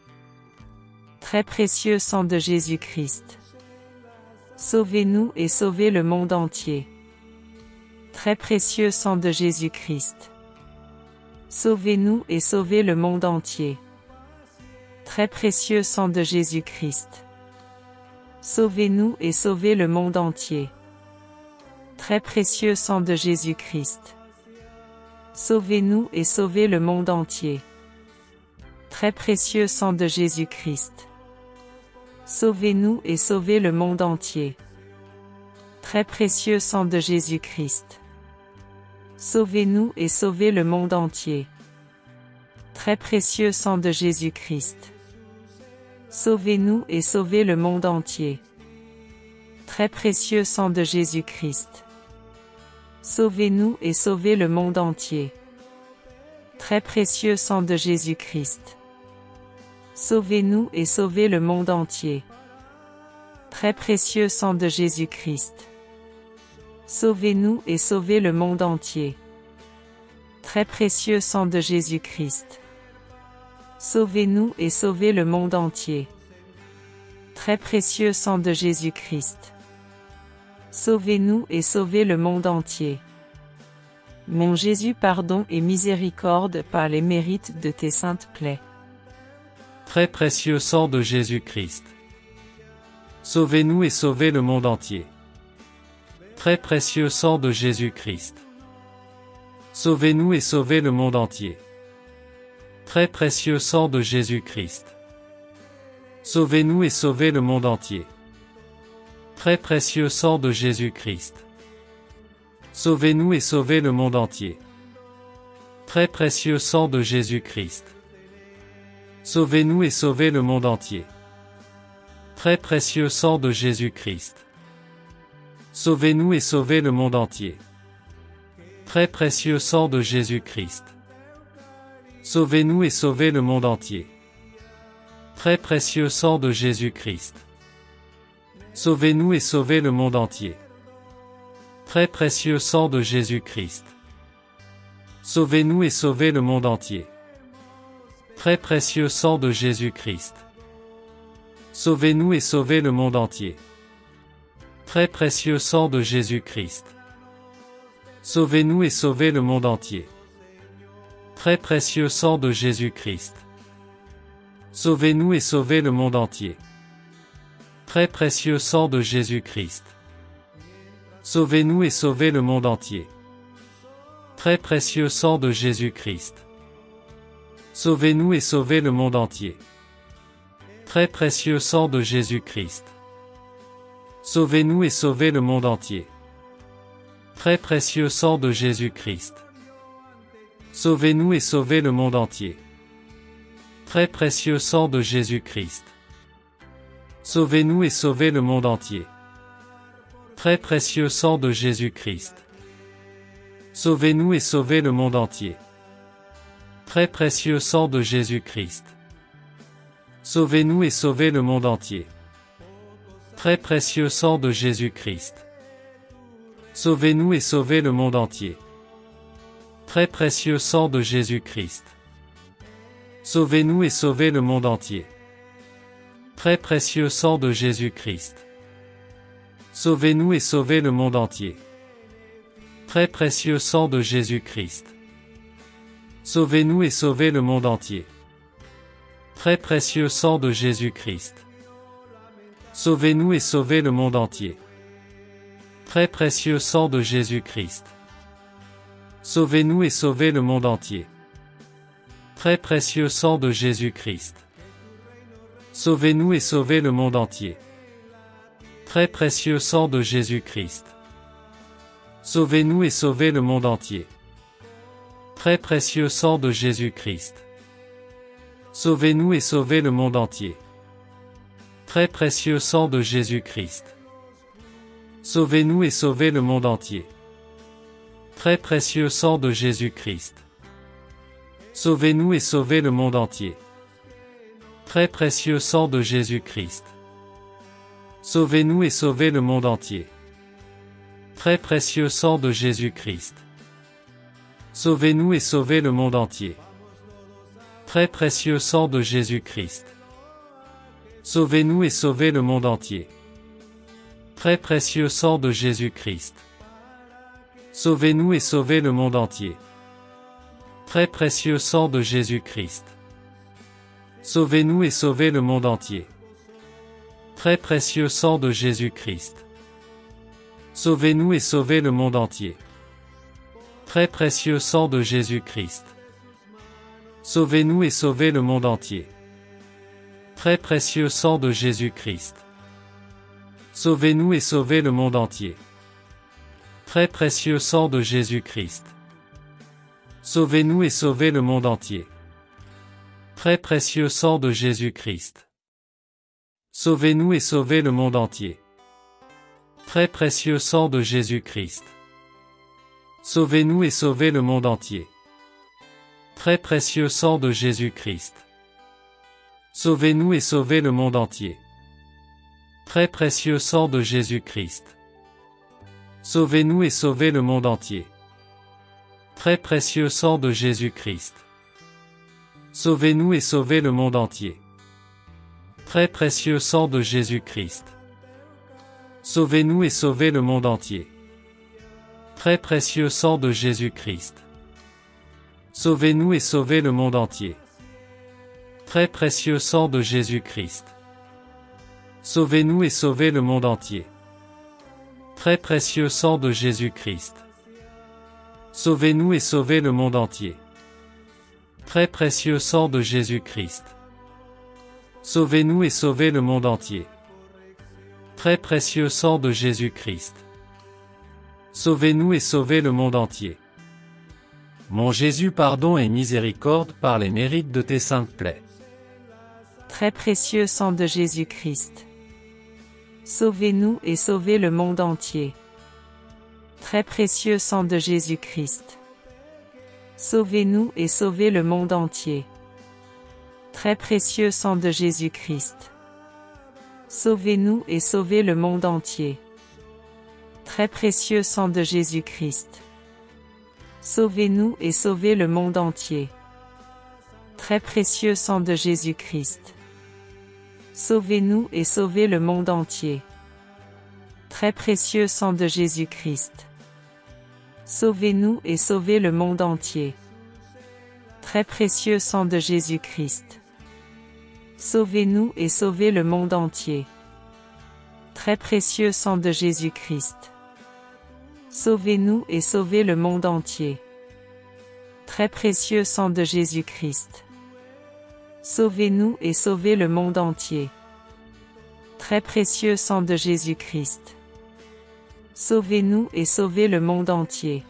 Très précieux sang de Jésus-Christ. Sauvez-nous et sauvez le monde entier. Très précieux sang de Jésus-Christ. Sauvez-nous et sauvez le monde entier. Très précieux sang de Jésus-Christ. Sauvez-nous et sauvez le monde entier. Très précieux sang de Jésus-Christ. Sauvez-nous et sauvez le monde entier. Très précieux sang de Jésus-Christ. Sauvez-nous et sauvez le monde entier. Très précieux sang de Jésus-Christ. Sauvez-nous et sauvez le monde entier. Très précieux sang de Jésus-Christ. Sauvez-nous et sauvez le monde entier. Très précieux sang de Jésus-Christ. Sauvez-nous et sauvez le monde entier. Très précieux sang de Jésus-Christ. Sauvez-nous et sauvez le monde entier. Très précieux sang de Jésus-Christ. Sauvez-nous et sauvez le monde entier. Très précieux sang de Jésus-Christ. Sauvez-nous et sauvez le monde entier. Très précieux sang de Jésus-Christ. Sauvez-nous et sauvez le monde entier. Mon Jésus, pardon et miséricorde par les mérites de tes saintes plaies. Très précieux sang de Jésus-Christ. Sauvez-nous et sauvez le monde entier. Très précieux sang de Jésus-Christ. Sauvez-nous et sauvez le monde entier. Très précieux sang de Jésus-Christ. Sauvez-nous et sauvez le monde entier. Très précieux sang de Jésus-Christ. Sauvez-nous et sauvez le monde entier. Très précieux sang de Jésus-Christ. Sauvez-nous et sauvez le monde entier. Très précieux sang de Jésus-Christ. Sauvez-nous et sauvez le monde entier. Très précieux sang de Jésus-Christ. Sauvez-nous et sauvez le monde entier. Très précieux sang de Jésus-Christ. Sauvez-nous et sauvez le monde entier. Très précieux sang de Jésus-Christ. Sauvez-nous et sauvez le monde entier. Très précieux sang de Jésus-Christ. Sauvez-nous et sauvez le monde entier. Très précieux sang de Jésus-Christ. Sauvez-nous et sauvez le monde entier. Très précieux sang de Jésus-Christ. Sauvez-nous et sauvez le monde entier. Très précieux sang de Jésus-Christ. Sauvez-nous et sauvez le monde entier. Très précieux sang de Jésus-Christ. Sauvez-nous et sauvez le monde entier. Très précieux sang de Jésus-Christ. Sauvez-nous et sauvez le monde entier. Très précieux sang de Jésus-Christ. Sauvez-nous et sauvez le monde entier. Très précieux sang de Jésus-Christ. Sauvez-nous et sauvez le monde entier. Très précieux sang de Jésus-Christ. Sauvez-nous et sauvez le monde entier. Très précieux sang de Jésus-Christ. Sauvez-nous et sauvez le monde entier. Très précieux sang de Jésus-Christ. Sauvez-nous et sauvez le monde entier. Très précieux sang de Jésus-Christ. Sauvez-nous et sauvez le monde entier. Très précieux sang de Jésus-Christ. Sauvez-nous et sauvez le monde entier. Très précieux sang de Jésus-Christ. Sauvez-nous et sauvez le monde entier. Très précieux sang de Jésus-Christ. Sauvez-nous et sauvez le monde entier. Très précieux sang de Jésus-Christ. Sauvez-nous et sauvez le monde entier. Très précieux sang de Jésus-Christ. Sauvez-nous et sauvez le monde entier. Très précieux sang de Jésus-Christ. Sauvez-nous et sauvez le monde entier. Très précieux sang de Jésus-Christ. Sauvez-nous et sauvez le monde entier. Très précieux sang de Jésus-Christ. Sauvez-nous et sauvez le monde entier. Très précieux sang de Jésus-Christ. Sauvez-nous et sauvez le monde entier. Très précieux sang de Jésus-Christ. Sauvez-nous et sauvez le monde entier. Très précieux sang de Jésus-Christ. Sauvez-nous et sauvez le monde entier. Très précieux sang de Jésus-Christ. Sauvez-nous et sauvez le monde entier. Très précieux sang de Jésus-Christ. Sauvez-nous et sauvez le monde entier. Très précieux sang de Jésus-Christ. Sauvez-nous et sauvez le monde entier. Très précieux sang de Jésus-Christ. Sauvez-nous et sauvez le monde entier. Très précieux sang de Jésus-Christ. Sauvez-nous et sauvez le monde entier. Très précieux sang de Jésus-Christ. Sauvez-nous et sauvez le monde entier. Très précieux sang de Jésus-Christ. Sauvez-nous et sauvez le monde entier. Très précieux sang de Jésus-Christ. Sauvez-nous et sauvez le monde entier. Très précieux sang de Jésus-Christ. Sauvez-nous et sauvez le monde entier. Très précieux sang de Jésus-Christ. Sauvez-nous et sauvez le monde entier. Très précieux sang de Jésus-Christ. Sauvez-nous et sauvez le monde entier. Très précieux sang de Jésus-Christ. Sauvez-nous et sauvez le monde entier. Très précieux sang de Jésus-Christ. Sauvez-nous et sauvez le monde entier. Très précieux sang de Jésus-Christ. Sauvez-nous et sauvez le monde entier. Très précieux sang de Jésus-Christ. Sauvez-nous et sauvez le monde entier. Très précieux sang de Jésus-Christ. Sauvez-nous et sauvez le monde entier. Très précieux sang de Jésus-Christ. Sauvez-nous et sauvez le monde entier. Très précieux sang de Jésus-Christ. Sauvez-nous et sauvez le monde entier. Mon Jésus, pardon et miséricorde par les mérites de tes saintes plaies. Très précieux sang de Jésus-Christ. Sauvez-nous et sauvez le monde entier. Très précieux sang de Jésus-Christ. Sauvez-nous et sauvez le monde entier. Très précieux sang de Jésus-Christ. Sauvez-nous et sauvez le monde entier. Très précieux sang de Jésus-Christ. Sauvez-nous et sauvez le monde entier. Très précieux sang de Jésus-Christ. Sauvez-nous et sauvez le monde entier. Très précieux sang de Jésus-Christ. Sauvez-nous et sauvez le monde entier. Très précieux sang de Jésus-Christ. Sauvez-nous et sauvez le monde entier. Très précieux sang de Jésus-Christ. Sauvez-nous et sauvez le monde entier. Très précieux sang de Jésus-Christ. Sauvez-nous et sauvez le monde entier. Très précieux sang de Jésus-Christ. Sauvez-nous et sauvez le monde entier.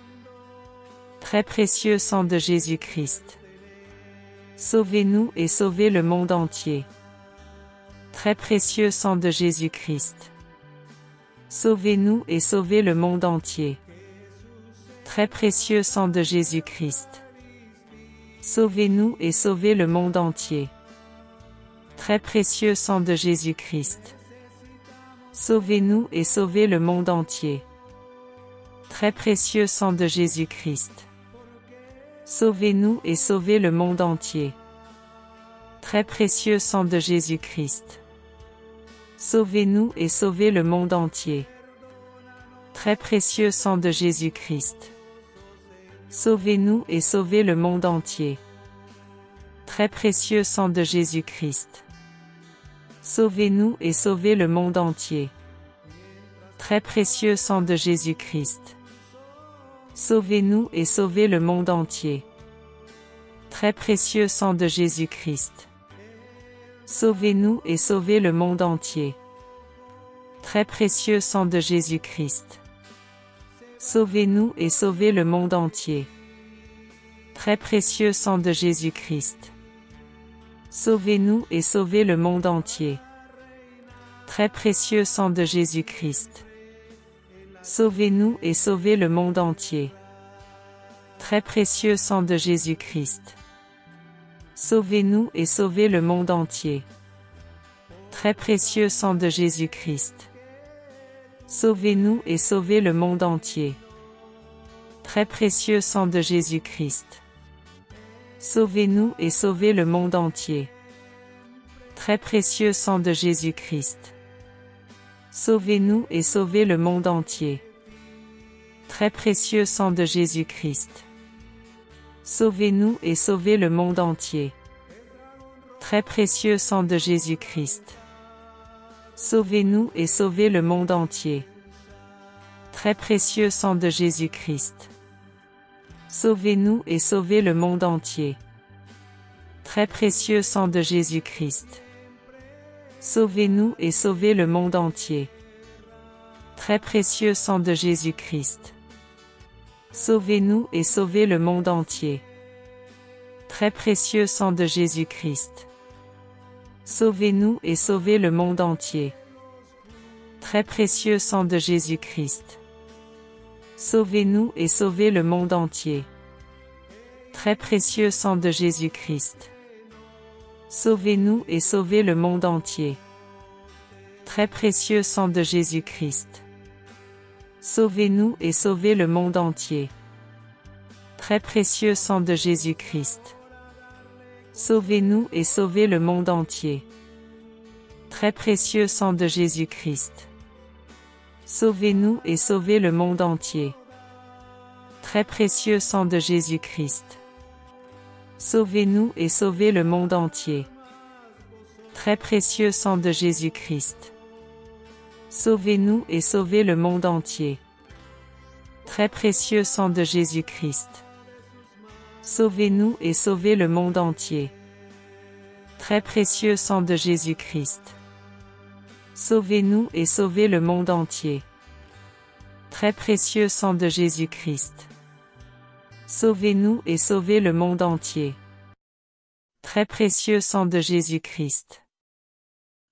Très précieux sang de Jésus-Christ. Sauvez-nous et sauvez le monde entier. Très précieux sang de Jésus-Christ. Sauvez-nous et sauvez le monde entier. Très précieux sang de Jésus-Christ. Sauvez-nous et sauvez le monde entier. Très précieux sang de Jésus-Christ. Sauvez-nous et sauvez le monde entier. Très précieux sang de Jésus-Christ. Sauvez-nous et sauvez le monde entier. Très précieux sang de Jésus-Christ. Sauvez-nous et sauvez le monde entier. Très précieux sang de Jésus-Christ. Sauvez-nous et sauvez le monde entier. Très précieux sang de Jésus-Christ. Sauvez-nous et sauvez le monde entier. Très précieux sang de Jésus-Christ. Sauvez-nous et sauvez le monde entier. Très précieux sang de Jésus-Christ. Sauvez-nous et sauvez le monde entier. Très précieux sang de Jésus-Christ. Sauvez-nous et sauvez le monde entier. Très précieux sang de Jésus-Christ. Sauvez-nous et sauvez le monde entier. Très précieux sang de Jésus-Christ. Sauvez-nous et sauvez le monde entier. Très précieux sang de Jésus-Christ. Sauvez-nous et sauvez le monde entier. Très précieux sang de Jésus-Christ. Sauvez-nous et sauvez le monde entier. Très précieux sang de Jésus-Christ. Sauvez-nous et sauvez le monde entier. Très précieux sang de Jésus-Christ. Sauvez-nous et sauvez le monde entier. Très précieux sang de Jésus-Christ. Sauvez-nous et sauvez le monde entier. Très précieux sang de Jésus-Christ. Sauvez-nous et sauvez le monde entier. Très précieux sang de Jésus-Christ. Sauvez-nous et sauvez le monde entier. Très précieux sang de Jésus-Christ. Sauvez-nous et sauvez le monde entier. Très précieux sang de Jésus-Christ. Sauvez-nous et sauvez le monde entier. Très précieux sang de Jésus-Christ. Sauvez-nous et sauvez le monde entier. Très précieux sang de Jésus-Christ. Sauvez-nous et sauvez le monde entier. Très précieux sang de Jésus-Christ. Sauvez-nous et sauvez le monde entier. Très précieux sang de Jésus-Christ. Sauvez-nous et sauvez le monde entier. Très précieux sang de Jésus-Christ. Sauvez-nous et sauvez le monde entier. Très précieux sang de Jésus-Christ. Sauvez-nous et sauvez le monde entier. Très précieux sang de Jésus-Christ. Sauvez-nous et sauvez le monde entier. Très précieux sang de Jésus-Christ. Sauvez-nous et sauvez le monde entier. Très précieux sang de Jésus-Christ. Sauvez-nous et sauvez le monde entier. Très précieux sang de Jésus-Christ. Sauvez-nous et sauvez le monde entier. Très précieux sang de Jésus-Christ. Sauvez-nous et sauvez le monde entier. Très précieux sang de Jésus-Christ.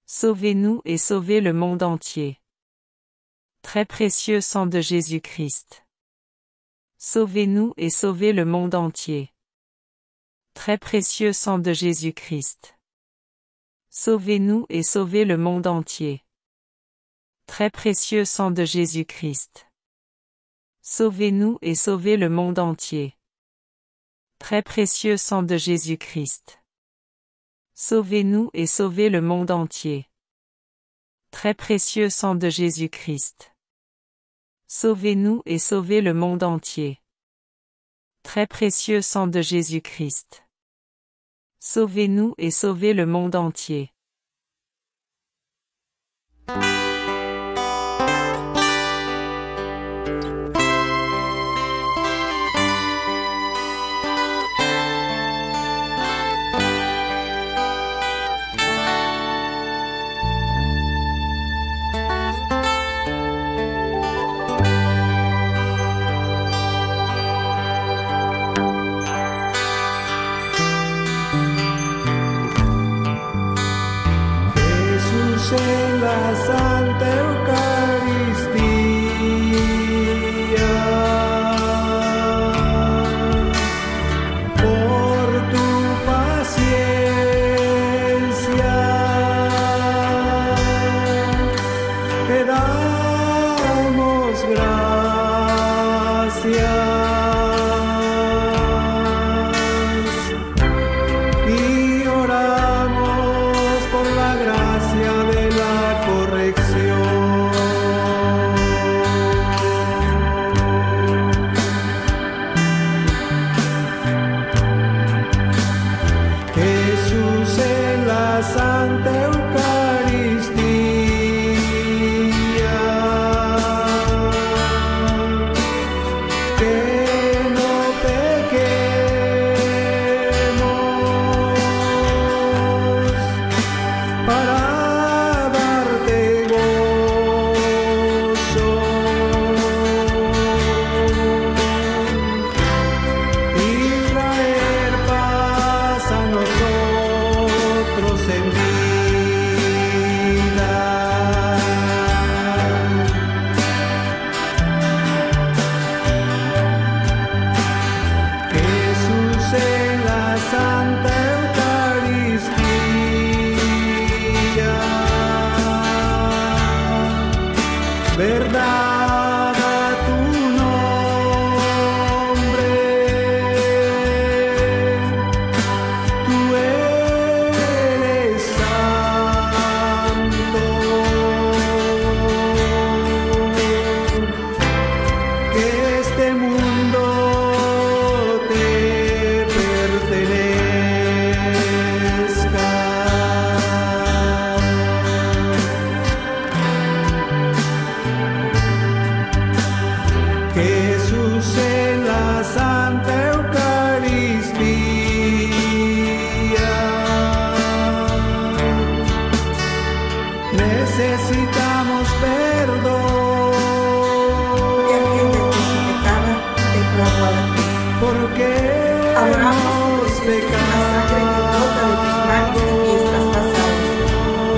Sauvez-nous et sauvez le monde entier. Très précieux sang de Jésus-Christ. Sauvez-nous et sauvez le monde entier. Très précieux sang de Jésus-Christ. Sauvez-nous et sauvez le monde entier. Très précieux sang de Jésus-Christ. Sauvez-nous et sauvez le monde entier. Très précieux sang de Jésus-Christ. Sauvez-nous et sauvez le monde entier. Très précieux sang de Jésus-Christ. Sauvez-nous et sauvez le monde entier. Très précieux sang de Jésus-Christ. Sauvez-nous et sauvez le monde entier. En la Santa Eucaristía, por tu paciencia, te damos gracias y oramos por la gracia de la corrección. Jesús en la Santa Eucaristía, que no pequemos para darte gozo y traer paz a nosotros en vida. Jesús en la Santa Eucaristía, verdad a tu nombre, tú eres santo, que este mundo te Adoramos tu preciosísima sangre que brota de tus manos y pies traspasados.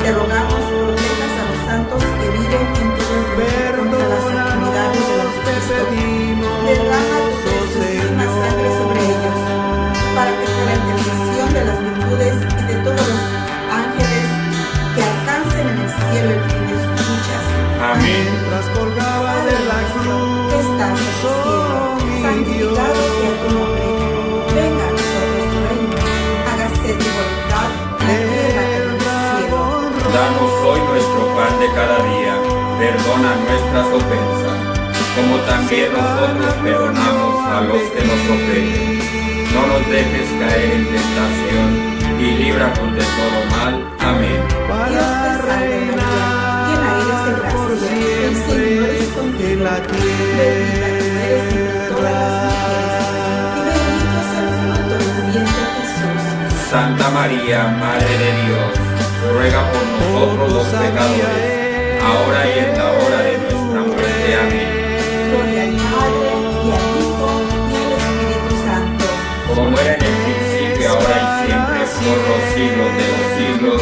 Te rogamos protejas a los santos que viven en tu refugio contra las enfermedades del anticristo. Derrama tu preciosísima sangre sobre ellos, para que por la intercesión de las virtudes y de todos los ángeles que alcancen en el cielo el fin de sus luchas. Amén. Mientras colgaba de la cruz, Que estás en el cielo, santificado sea tu nombre. Venga a nosotros tu reino. Hágase tu voluntad en la tierra como en el cielo. Danos hoy nuestro pan de cada día. Perdona nuestras ofensas, como también nosotros perdonamos a los que nos ofenden. No nos dejes caer en tentación y líbranos de todo mal. Amén. Dios te salve María, llena eres de gracia, el Señor es contigo. Bendita tú eres entre todas las mujeres, y bendito es el fruto de tu vientre Jesús. Santa María, Madre de Dios, ruega por nosotros los pecadores, ahora y en la hora de nuestra muerte. Amén. Gloria al Padre, y al Hijo, y al Espíritu Santo. Como era en el principio, ahora y siempre, por los siglos de los siglos.